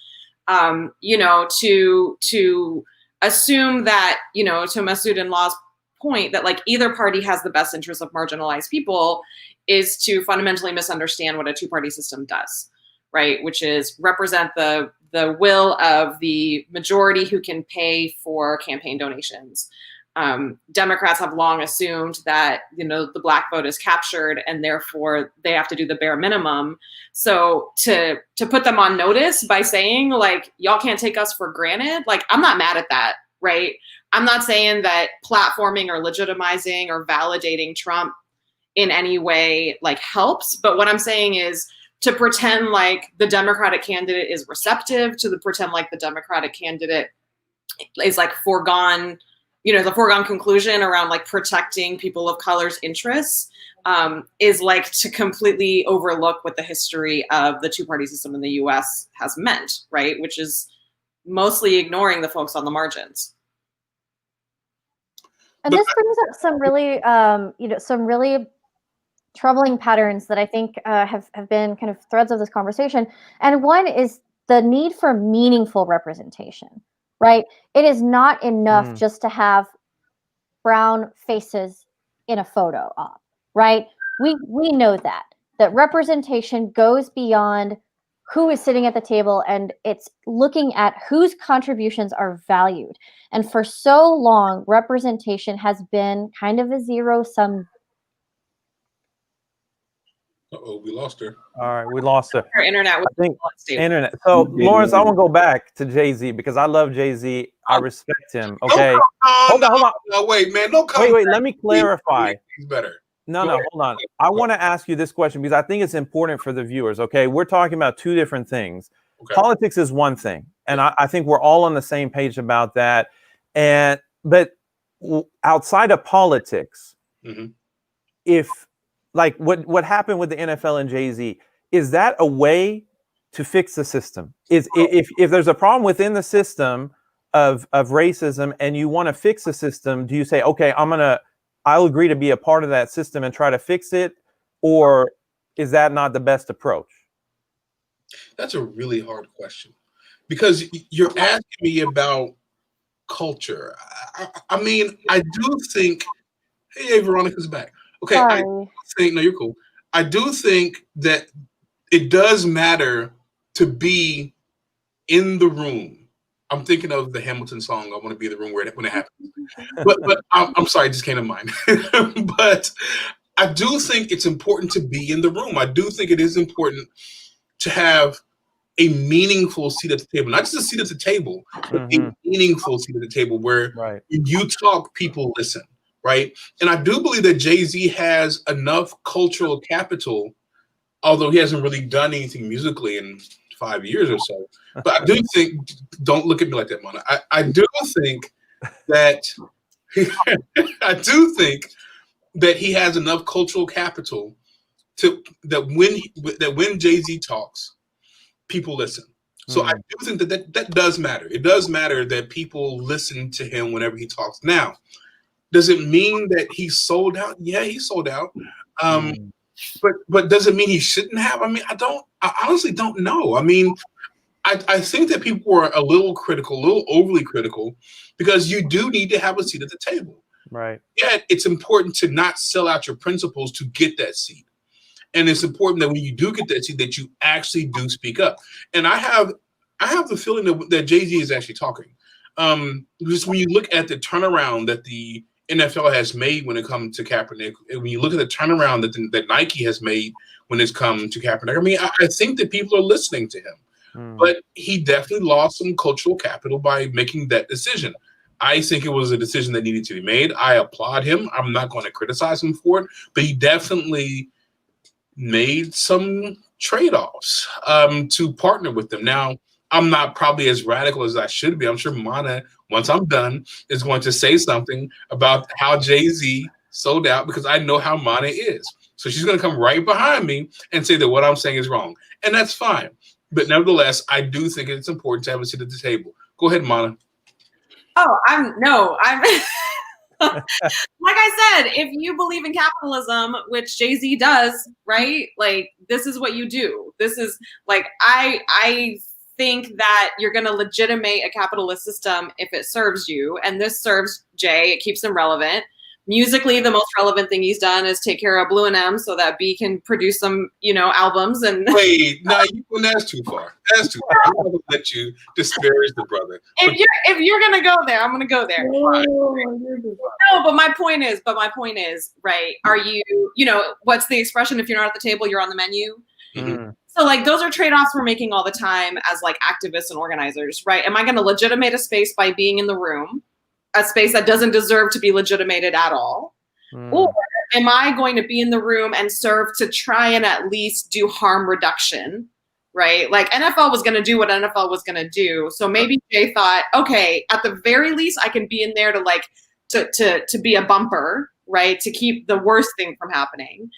You know, to assume that, you know, to Masood and Law's point, that like either party has the best interests of marginalized people is to fundamentally misunderstand what a two-party system does, right? Which is represent the will of the majority who can pay for campaign donations. Democrats have long assumed that, you know, the Black vote is captured and therefore they have to do the bare minimum. So to put them on notice by saying like, y'all can't take us for granted, like I'm not mad at that, right? I'm not saying that platforming or legitimizing or validating Trump in any way like helps, but what I'm saying is to pretend like the Democratic candidate is receptive, to pretend like the Democratic candidate is like foregone, you know, the foregone conclusion around like protecting people of color's interests is like to completely overlook what the history of the two-party system in the US has meant, right? Which is mostly ignoring the folks on the margins. And this brings up some really, you know, some really troubling patterns that I think have been kind of threads of this conversation. And one is the need for meaningful representation, right? It is not enough just to have brown faces in a photo op, right? We know that representation goes beyond who is sitting at the table, and it's looking at whose contributions are valued. And for so long, representation has been kind of a zero-sum. Uh-oh, we lost her. All right, we lost her. Her internet was internet. So, Lawrence, I want to go back to Jay-Z because I love Jay-Z. I respect him. Okay. Hold on. No, wait, man. No, wait. Let me clarify. He's better. No, hold on. I want to ask you this question because I think it's important for the viewers. Okay, we're talking about two different things. Okay. Politics is one thing, and I think we're all on the same page about that. But outside of politics, if like what happened with the NFL and Jay-Z, is that a way to fix the system? If there's a problem within the system of racism and you want to fix the system, do you say, okay, I'll agree to be a part of that system and try to fix it? Or is that not the best approach? That's a really hard question because you're asking me about culture. I mean, I do think, hey, Veronica's back. Okay, Sorry. No, you're cool. I do think that it does matter to be in the room. I'm thinking of the Hamilton song, I Want to Be in the Room when it happens. But I'm sorry, it just came to mind. But I do think it's important to be in the room. I do think it is important to have a meaningful seat at the table, not just a seat at the table, but a meaningful seat at the table where when you talk, people listen, right? And I do believe that Jay-Z has enough cultural capital, although he hasn't really done anything musically in 5 years or so. But I do think, don't look at me like that, Mona. I do think that he has enough cultural capital that when Jay-Z talks, people listen. So I do think that does matter. It does matter that people listen to him whenever he talks. Now, Does it mean that he sold out? Yeah, he sold out. But does it mean he shouldn't have? I mean, I honestly don't know. I mean, I think that people were a little critical, a little overly critical, because you do need to have a seat at the table. Right. Yet it's important to not sell out your principles to get that seat. And it's important that when you do get that seat, that you actually do speak up. And I have the feeling that Jay-Z is actually talking. Because when you look at the turnaround that the NFL has made when it comes to Kaepernick, and when you look at the turnaround that Nike has made when it's come to Kaepernick, I mean, I think that people are listening to him. But he definitely lost some cultural capital by making that decision. I think it was a decision that needed to be made. I applaud him. I'm not going to criticize him for it, but he definitely made some trade-offs to partner with them. Now, I'm not probably as radical as I should be. I'm sure Mana, once I'm done, is going to say something about how Jay-Z sold out, because I know how Mana is. So she's going to come right behind me and say that what I'm saying is wrong. And that's fine. But nevertheless, I do think it's important to have a seat at the table. Go ahead, Mana. Oh, I'm like I said, if you believe in capitalism, which Jay-Z does, right? Like, this is what you do. This is like, I think that you're going to legitimate a capitalist system if it serves you. And this serves Jay. It keeps him relevant. Musically, the most relevant thing he's done is take care of Blue and M so that B can produce some, albums. And wait, no, that's too far. That's too far. I'm not gonna let you disparage the brother. If you're gonna go there, I'm gonna go there. No, but my point is, right? Are you, what's the expression? If you're not at the table, you're on the menu. Mm-hmm. So like those are trade-offs we're making all the time as like activists and organizers, right? Am I going to legitimate a space by being in the room? A space that doesn't deserve to be legitimated at all? Or am I going to be in the room and serve to try and at least do harm reduction, right? Like NFL was going to do what NFL was going to do. So maybe Jay thought, okay, at the very least, I can be in there to be a bumper, right? To keep the worst thing from happening.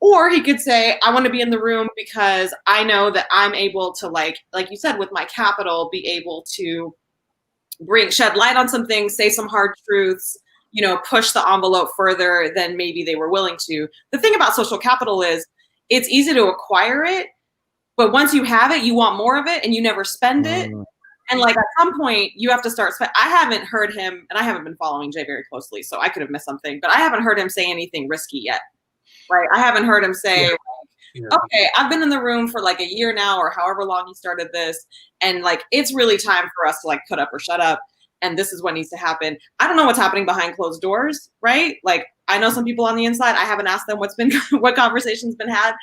Or he could say, I want to be in the room because I know that I'm able to, like you said, with my capital, be able to shed light on some things, say some hard truths, push the envelope further than maybe they were willing to. The thing about social capital is it's easy to acquire it, but once you have it, you want more of it and you never spend it. And like at some point you have to start I haven't heard him, and I haven't been following Jay very closely, so I could have missed something, but I haven't heard him say anything risky yet. Right? I haven't heard him say, okay, I've been in the room for like a year now or however long he started this, and like it's really time for us to like put up or shut up, and this is what needs to happen. I don't know what's happening behind closed doors, right? Like I know some people on the inside. I haven't asked them what conversation's been had,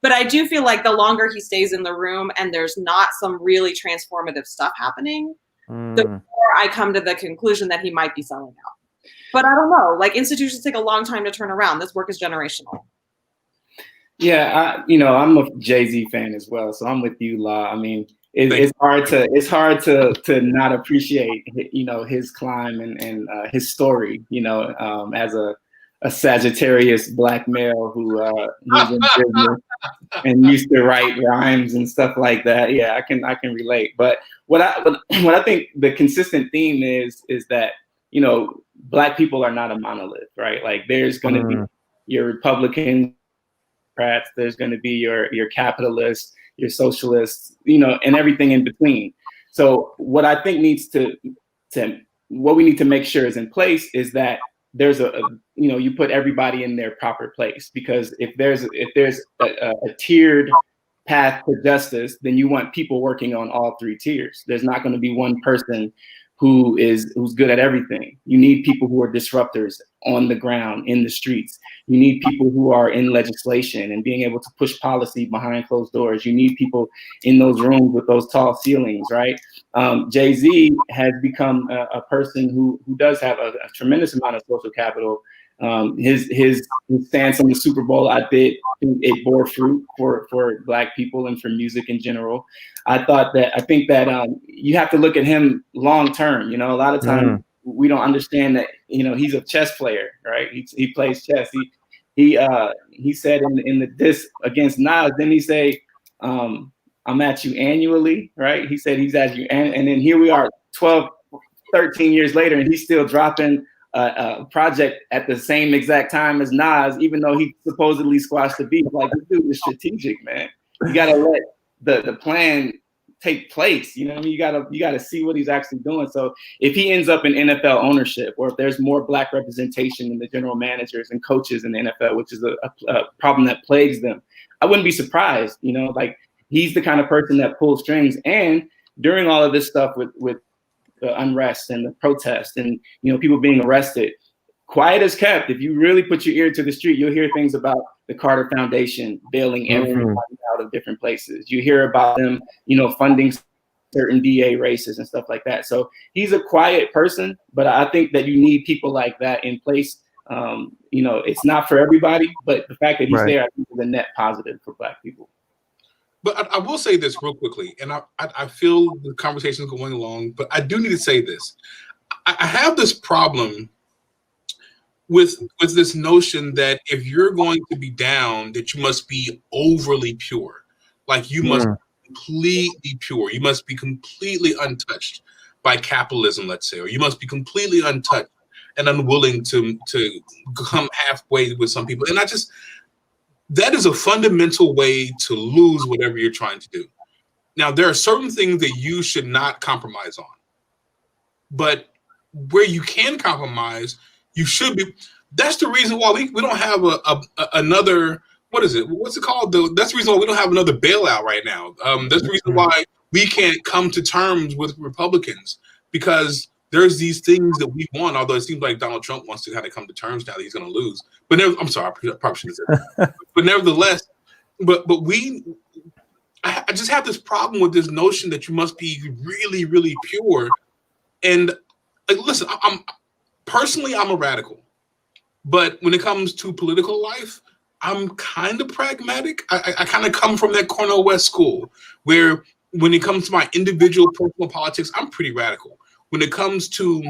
but I do feel like the longer he stays in the room and there's not some really transformative stuff happening, the more I come to the conclusion that he might be selling out. But I don't know. Like institutions take a long time to turn around. This work is generational. Yeah, I'm a Jay-Z fan as well, so I'm with you, La. I mean, it's hard to not appreciate his climb and his story. As a Sagittarius black male who was in business and used to write rhymes and stuff like that. Yeah, I can relate. But what I think the consistent theme is that Black people are not a monolith, right? Like there's going to be your Republicans, there's going to be your capitalists, your socialists, and everything in between. So what I think what we need to make sure is in place is that there's you put everybody in their proper place, because if there's a tiered path to justice, then you want people working on all three tiers. There's not going to be one person who's good at everything. You need people who are disruptors on the ground, in the streets. You need people who are in legislation and being able to push policy behind closed doors. You need people in those rooms with those tall ceilings, right? Jay-Z has become a person who does have a tremendous amount of social capital. His stance on the Super Bowl, I think it bore fruit for Black people and for music in general. I think that you have to look at him long term. A lot of times we don't understand that he's a chess player, right? He plays chess. He said in the diss against Nas, didn't he say, I'm at you annually, right? He said he's at you, and then here we are 12, 13 years later, and he's still dropping a project at the same exact time as Nas, even though he supposedly squashed the beef. Like, this dude is strategic, man. You gotta let the plan take place. You know what I mean? You gotta see what he's actually doing. So if he ends up in NFL ownership, or if there's more Black representation in the general managers and coaches in the NFL, which is a problem that plagues them, I wouldn't be surprised. You know, like, he's the kind of person that pulls strings. And during all of this stuff with the unrest and the protest and, you know, people being arrested, quiet as kept. If you really put your ear to the street, you'll hear things about the Carter Foundation bailing everybody out of different places. You hear about them, you know, funding certain DA races and stuff like that. So he's a quiet person, but I think that you need people like that in place. You know, it's not for everybody, but the fact that he's there, I think, is a net positive for Black people. But I will say this real quickly, and I feel the conversation is going along, but I do need to say this. I have this problem with this notion that if you're going to be down, that you must be overly pure. Like, you must be completely pure. You must be completely untouched by capitalism, let's say, or you must be completely untouched and unwilling to come halfway with some people. And that is a fundamental way to lose whatever you're trying to do. Now, there are certain things that you should not compromise on, but where you can compromise, you should be. That's the reason why we don't have another, what is it? What's it called? That's the reason why we don't have another bailout right now. That's the reason why we can't come to terms with Republicans, because there's these things that we want, although it seems like Donald Trump wants to kind of come to terms now that he's going to lose. But I'm sorry, I probably shouldn't have said that. But nevertheless, I just have this problem with this notion that you must be really, really pure. And, like, listen, I'm a radical. But when it comes to political life, I'm kind of pragmatic. I kind of come from that Cornell West school, where when it comes to my individual personal politics, I'm pretty radical. When it comes to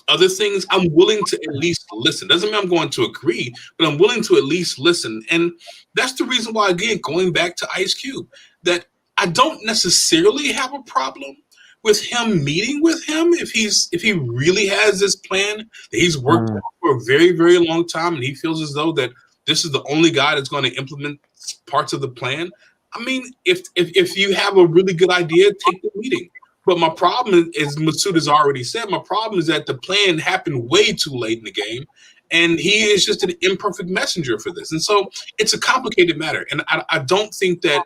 other things, I'm willing to at least listen. Doesn't mean I'm going to agree, but I'm willing to at least listen. And that's the reason why, again, going back to Ice Cube, that I don't necessarily have a problem with him meeting with him if he really has this plan that he's worked on for a very, very long time, and he feels as though that this is the only guy that's going to implement parts of the plan. I mean, if you have a really good idea, take the meeting. But my problem is, Masood has already said, my problem is that the plan happened way too late in the game, and he is just an imperfect messenger for this. And so it's a complicated matter. And I don't think that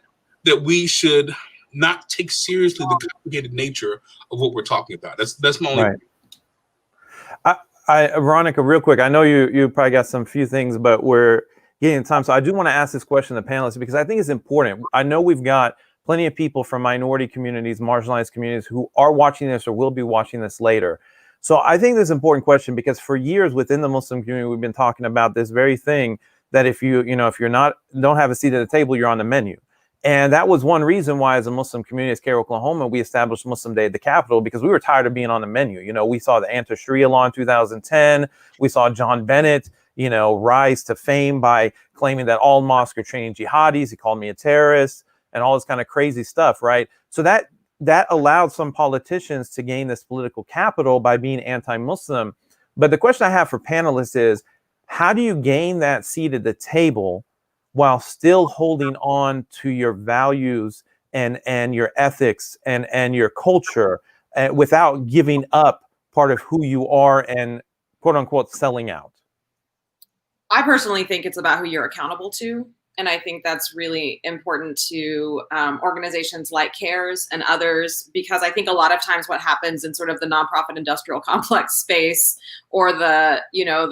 we should not take seriously the complicated nature of what we're talking about. That's my only. Right. Veronica, real quick, I know you probably got some few things, but we're getting time. So I do want to ask this question to the panelists, because I think it's important. I know we've got plenty of people from minority communities, marginalized communities, who are watching this or will be watching this later. So I think this is an important question, because for years within the Muslim community, we've been talking about this very thing, that if you're don't have a seat at the table, you're on the menu. And that was one reason why, as a Muslim community, as CAIR Oklahoma, we established Muslim Day at the Capitol, because we were tired of being on the menu. You know, we saw the anti-Sharia law in 2010. We saw John Bennett, you know, rise to fame by claiming that all mosques are training jihadis. He called me a terrorist and all this kind of crazy stuff, right? So that allowed some politicians to gain this political capital by being anti-Muslim. But the question I have for panelists is, how do you gain that seat at the table while still holding on to your values and your ethics and your culture, without giving up part of who you are and, quote unquote, selling out? I personally think it's about who you're accountable to. And I think that's really important to organizations like CAIR's and others, because I think a lot of times what happens in sort of the nonprofit industrial complex space, or the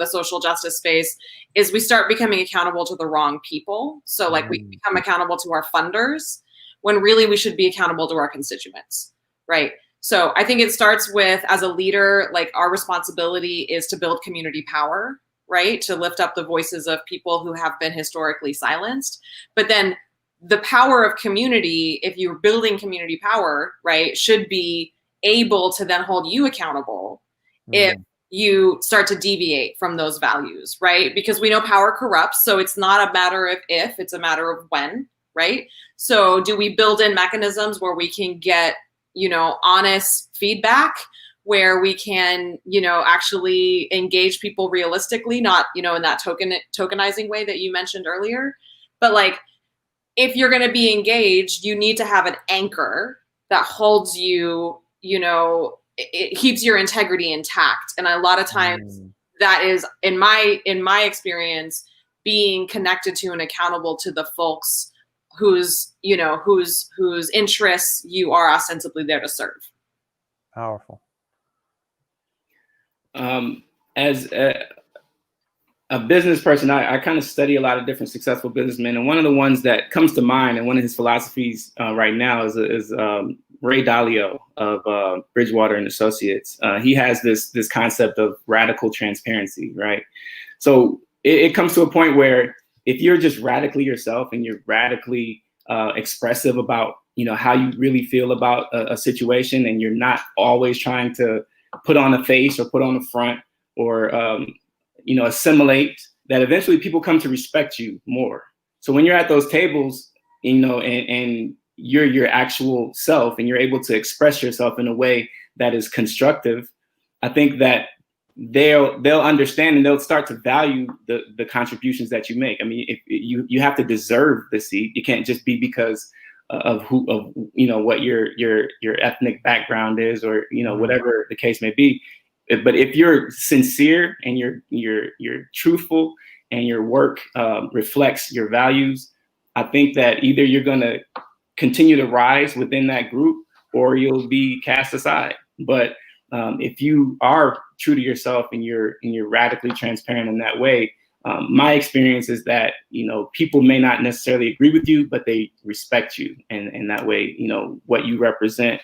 social justice space, is we start becoming accountable to the wrong people. So like, we become accountable to our funders, when really we should be accountable to our constituents, right? So I think it starts with, as a leader, like, our responsibility is to build community power, right? To lift up the voices of people who have been historically silenced. But then the power of community, if you're building community power, right, should be able to then hold you accountable if you start to deviate from those values, right? Because we know power corrupts. So it's not a matter of if, it's a matter of when, right? So do we build in mechanisms where we can get, honest feedback where we can, actually engage people realistically, not, in that tokenizing way that you mentioned earlier. But like, if you're going to be engaged, you need to have an anchor that holds you, it keeps your integrity intact. And a lot of times that is, in my experience, being connected to and accountable to the folks whose interests you are ostensibly there to serve. Powerful. As a business person, I kind of study a lot of different successful businessmen, and one of the ones that comes to mind, and one of his philosophies right now is Ray Dalio of Bridgewater and Associates. He has this concept of radical transparency, right? So it comes to a point where if you're just radically yourself and you're radically expressive about how you really feel about a situation, and you're not always trying to put on a face or put on a front or assimilate, that eventually people come to respect you more. So when you're at those tables, and you're your actual self and you're able to express yourself in a way that is constructive, I think that they'll understand and they'll start to value the contributions that you make. I mean, if you have to deserve the seat. You can't just be because of what your ethnic background is, or whatever the case may be. But if you're sincere and you're truthful and your work reflects your values, I think that either you're going to continue to rise within that group or you'll be cast aside. But if you are true to yourself and you're radically transparent in that way, my experience is that people may not necessarily agree with you, but they respect you, and that way what you represent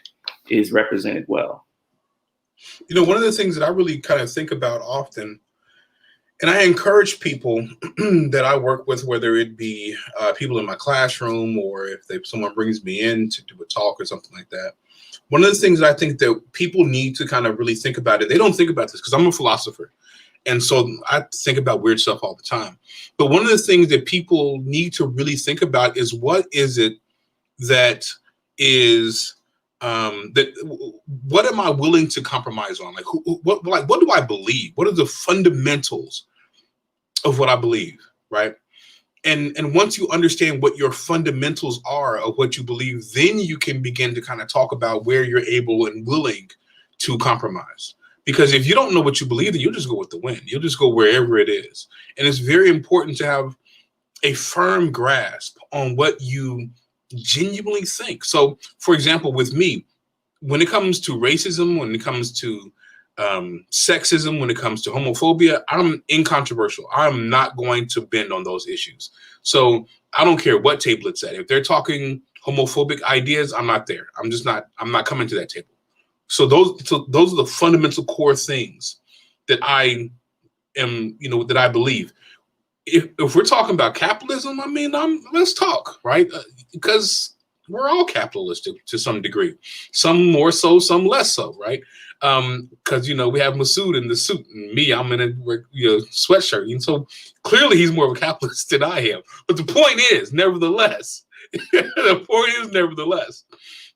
is represented well. One of the things that I really kind of think about often, and I encourage people that I work with, whether it be people in my classroom or if someone brings me in to do a talk or something like that, one of the things that I think that people need to kind of really think about it, they don't think about this because I'm a philosopher. And so I think about weird stuff all the time. But one of the things that people need to really think about is, what is it that is what am I willing to compromise on? Like, what do I believe? What are the fundamentals of what I believe, right? And once you understand what your fundamentals are of what you believe, then you can begin to kind of talk about where you're able and willing to compromise. Because if you don't know what you believe, then you'll just go with the wind. You'll just go wherever it is. And it's very important to have a firm grasp on what you genuinely think. So, for example, with me, when it comes to racism, when it comes to sexism, when it comes to homophobia, I'm incontroversial. I'm not going to bend on those issues. So I don't care what table it's at. If they're talking homophobic ideas, I'm not there. I'm not coming to that table. So those are the fundamental core things that I am, that I believe. If we're talking about capitalism, I mean, let's talk, right? Because we're all capitalistic to some degree, some more so, some less so, right? Because we have Masood in the suit, and me, I'm in a sweatshirt, and so clearly he's more of a capitalist than I am. But the point is, nevertheless,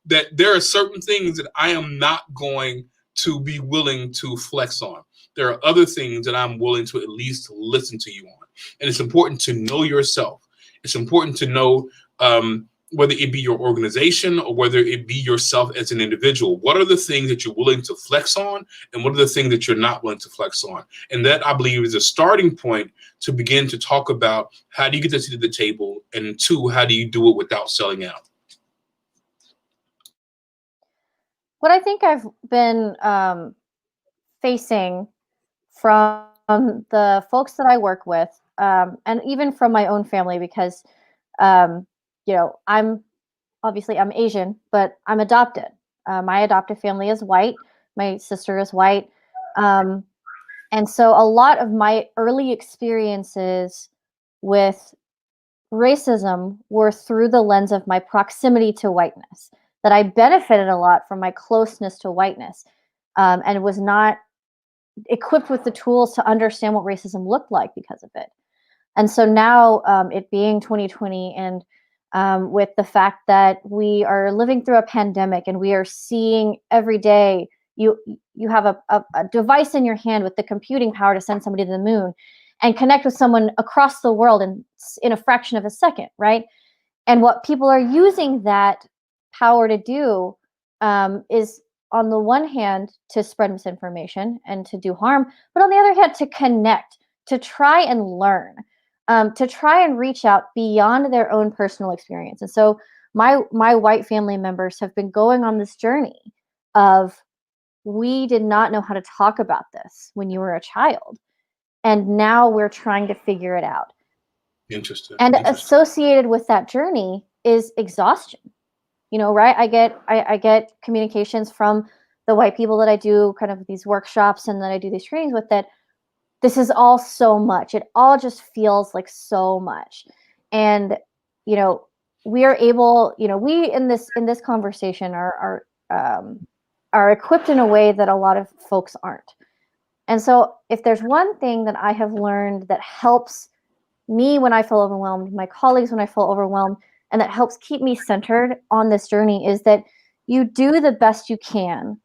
that there are certain things that I am not going to be willing to flex on. There are other things that I'm willing to at least listen to you on. And it's important to know yourself. It's important to know whether it be your organization or whether it be yourself as an individual. What are the things that you're willing to flex on, and what are the things that you're not willing to flex on? And that, I believe, is a starting point to begin to talk about how do you get this to the table, and two, how do you do it without selling out? What I think I've been facing from the folks that I work with, and even from my own family, because I'm Asian, but I'm adopted. My adoptive family is white. My sister is white. And so a lot of my early experiences with racism were through the lens of my proximity to whiteness, that I benefited a lot from my closeness to whiteness, and was not equipped with the tools to understand what racism looked like because of it. And so now, it being 2020, and with the fact that we are living through a pandemic and we are seeing every day you have a device in your hand with the computing power to send somebody to the moon and connect with someone across the world in a fraction of a second, right? And what people are using that power to do is, on the one hand, to spread misinformation and to do harm, but on the other hand, to connect, to try and learn, to try and reach out beyond their own personal experience. And so my white family members have been going on this journey of, we did not know how to talk about this when you were a child, and now we're trying to figure it out. Interesting. And associated with that journey is exhaustion. You know, right? I get communications from the white people that I do kind of these workshops and that I do these trainings with, that this is all so much. It all just feels like so much. And, you know, we are able, you know, we in this conversation are equipped in a way that a lot of folks aren't. And so if there's one thing that I have learned that helps me when I feel overwhelmed, my colleagues when I feel overwhelmed, and that helps keep me centered on this journey, is that you do the best you can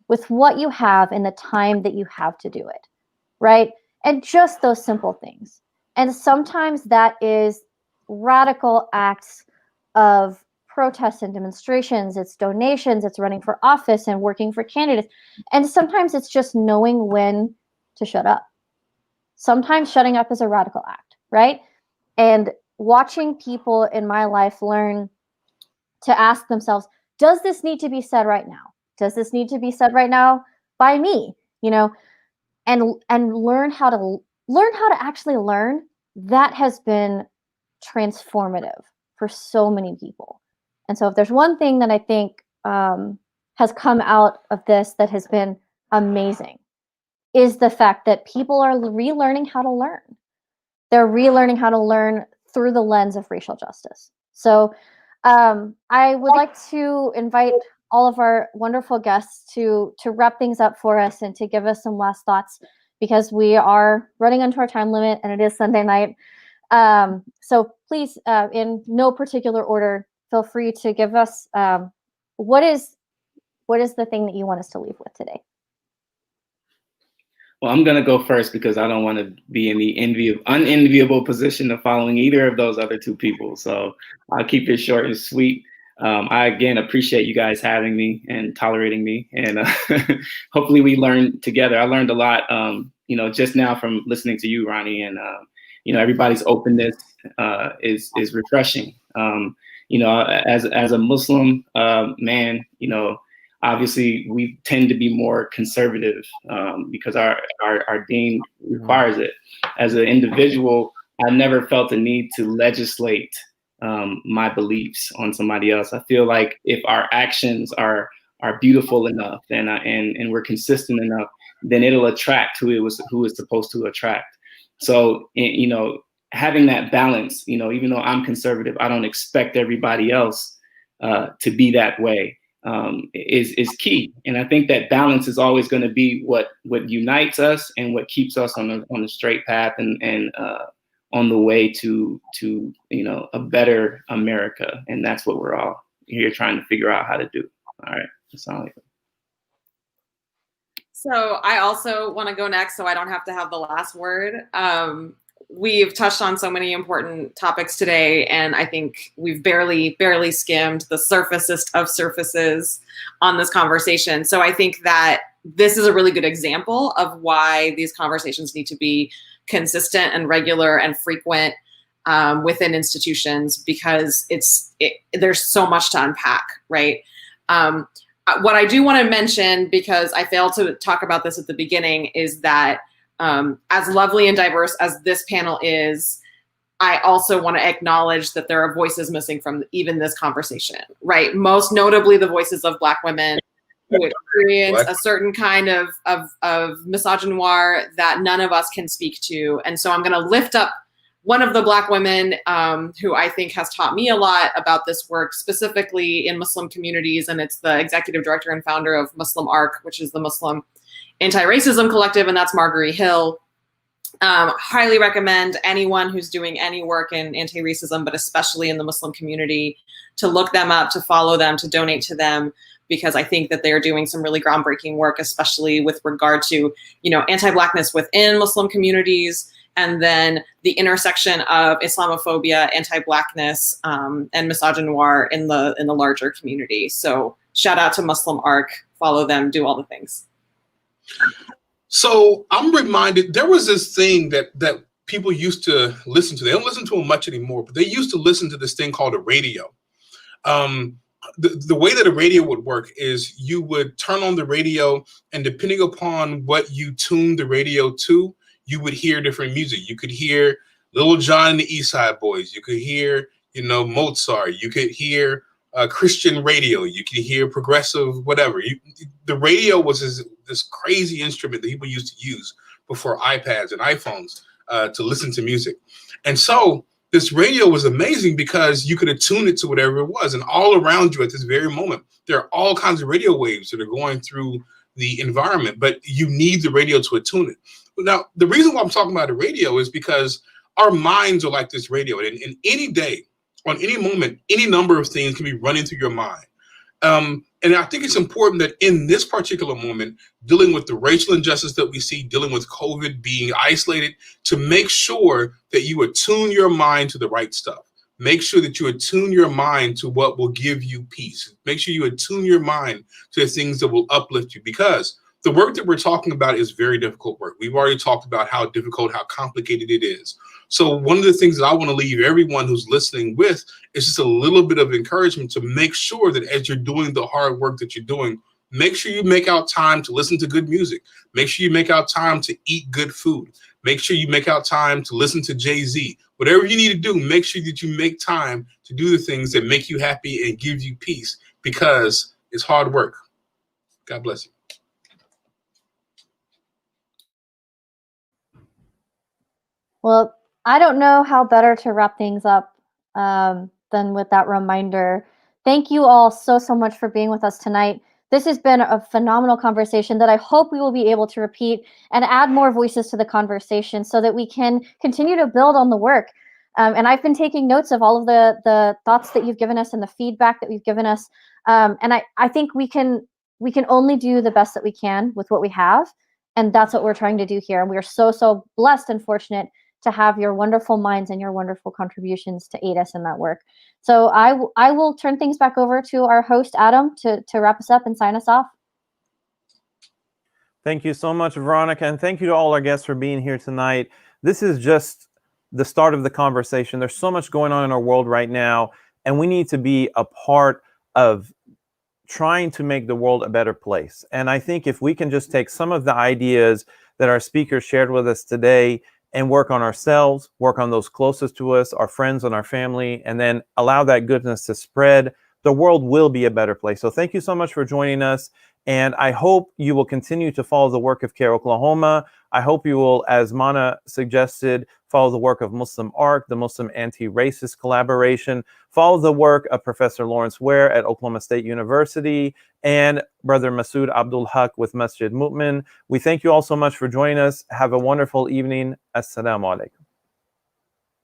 with what you have in the time that you have to do it, right? And just those simple things. And sometimes that is radical acts of protests and demonstrations, it's donations, it's running for office and working for candidates. And sometimes it's just knowing when to shut up. Sometimes shutting up is a radical act, right? And watching people in my life learn to ask themselves, does this need to be said right now? Does this need to be said right now by me? You know, and learn how to actually learn. That has been transformative for so many people. And so if there's one thing that I think has come out of this that has been amazing, is the fact that people are relearning how to learn. They're relearning how to learn through the lens of racial justice. So I would like to invite all of our wonderful guests to wrap things up for us and to give us some last thoughts, because we are running into our time limit and it is Sunday night. So please, in no particular order, feel free to give us what is the thing that you want us to leave with today? Well, I'm going to go first because I don't want to be in the unenviable position of following either of those other two people. So I'll keep it short and sweet. I, again, appreciate you guys having me and tolerating me. And hopefully we learn together. I learned a lot, you know, just now from listening to you, Ronnie. And, you know, everybody's openness is refreshing. You know, as a Muslim man, you know, obviously, we tend to be more conservative because our deen requires it. As an individual, I never felt the need to legislate my beliefs on somebody else. I feel like if our actions are beautiful enough and we're consistent enough, then it'll attract who is supposed to attract. So, you know, having that balance, you know, even though I'm conservative, I don't expect everybody else to be that way. Is key, and I think that balance is always going to be what unites us and what keeps us on the straight path and on the way to you know, a better America, and that's what we're all here trying to figure out how to do. All right, that's all. So I also want to go next, so I don't have to have the last word. We've touched on so many important topics today, and I think we've barely skimmed the surfacest of surfaces on this conversation. So I think that this is a really good example of why these conversations need to be consistent and regular and frequent within institutions, because there's so much to unpack, right? What I do want to mention, because I failed to talk about this at the beginning, is that as lovely and diverse as this panel is, I also want to acknowledge that there are voices missing from even this conversation, right? Most notably, the voices of Black women who experience a certain kind of misogynoir that none of us can speak to. And so I'm going to lift up one of the Black women who I think has taught me a lot about this work, specifically in Muslim communities, and it's the executive director and founder of Muslim ARC, which is the Muslim Anti-Racism Collective, and that's Marguerite Hill. Highly recommend anyone who's doing any work in anti-racism, but especially in the Muslim community, to look them up, to follow them, to donate to them. because I think that they're doing some really groundbreaking work, especially with regard to, anti-Blackness within Muslim communities, and then the intersection of Islamophobia, anti-Blackness, and misogynoir in the larger community. So shout out to Muslim Arc, follow them, do all the things. So I'm reminded, there was this thing that people used to listen to. They don't listen to it much anymore, but they used to listen to this thing called a radio. The way that a radio would work is you would turn on the radio, and depending upon what you tuned the radio to, you would hear different music. You could hear Little John and the East Side Boys. You could hear, Mozart. You could hear Christian radio. You could hear progressive, whatever. The radio was this crazy instrument that people used to use before iPads and iPhones to listen to music. And so this radio was amazing because you could attune it to whatever it was. And all around you at this very moment, there are all kinds of radio waves that are going through the environment, but you need the radio to attune it. Now, the reason why I'm talking about the radio is because our minds are like this radio. And in any day, on any moment, any number of things can be running through your mind. And I think it's important that in this particular moment, dealing with the racial injustice that we see, dealing with COVID, being isolated, to make sure that you attune your mind to the right stuff. Make sure that you attune your mind to what will give you peace. Make sure you attune your mind to the things that will uplift you, because the work that we're talking about is very difficult work. We've already talked about how difficult, how complicated it is. So one of the things that I want to leave everyone who's listening with is just a little bit of encouragement to make sure that as you're doing the hard work that you're doing, make sure you make out time to listen to good music. Make sure you make out time to eat good food. Make sure you make out time to listen to Jay-Z. Whatever you need to do, make sure that you make time to do the things that make you happy and give you peace, because it's hard work. God bless you. Well, I don't know how better to wrap things up than with that reminder. Thank you all so much for being with us tonight. This has been a phenomenal conversation that I hope we will be able to repeat and add more voices to the conversation so that we can continue to build on the work. And I've been taking notes of all of the thoughts that you've given us and the feedback that you've given us. And I think we can only do the best that we can with what we have. And that's what we're trying to do here. And we are so blessed and fortunate to have your wonderful minds and your wonderful contributions to aid us in that work. So I will turn things back over to our host, Adam, to wrap us up and sign us off. Thank you so much, Veronica, and thank you to all our guests for being here tonight. This is just the start of the conversation. There's so much going on in our world right now, and we need to be a part of trying to make the world a better place. And I think if we can just take some of the ideas that our speakers shared with us today and work on ourselves, work on those closest to us, our friends and our family, and then allow that goodness to spread, the world will be a better place. So thank you so much for joining us. And I hope you will continue to follow the work of CAIR Oklahoma. I hope you will, as Mana suggested, follow the work of Muslim Arc, the Muslim Anti-Racist Collaboration, follow the work of Professor Lawrence Ware at Oklahoma State University, and Brother Masood Abdul-Haqq with Masjid Mu'min. We thank you all so much for joining us. Have a wonderful evening. Assalamu alaikum.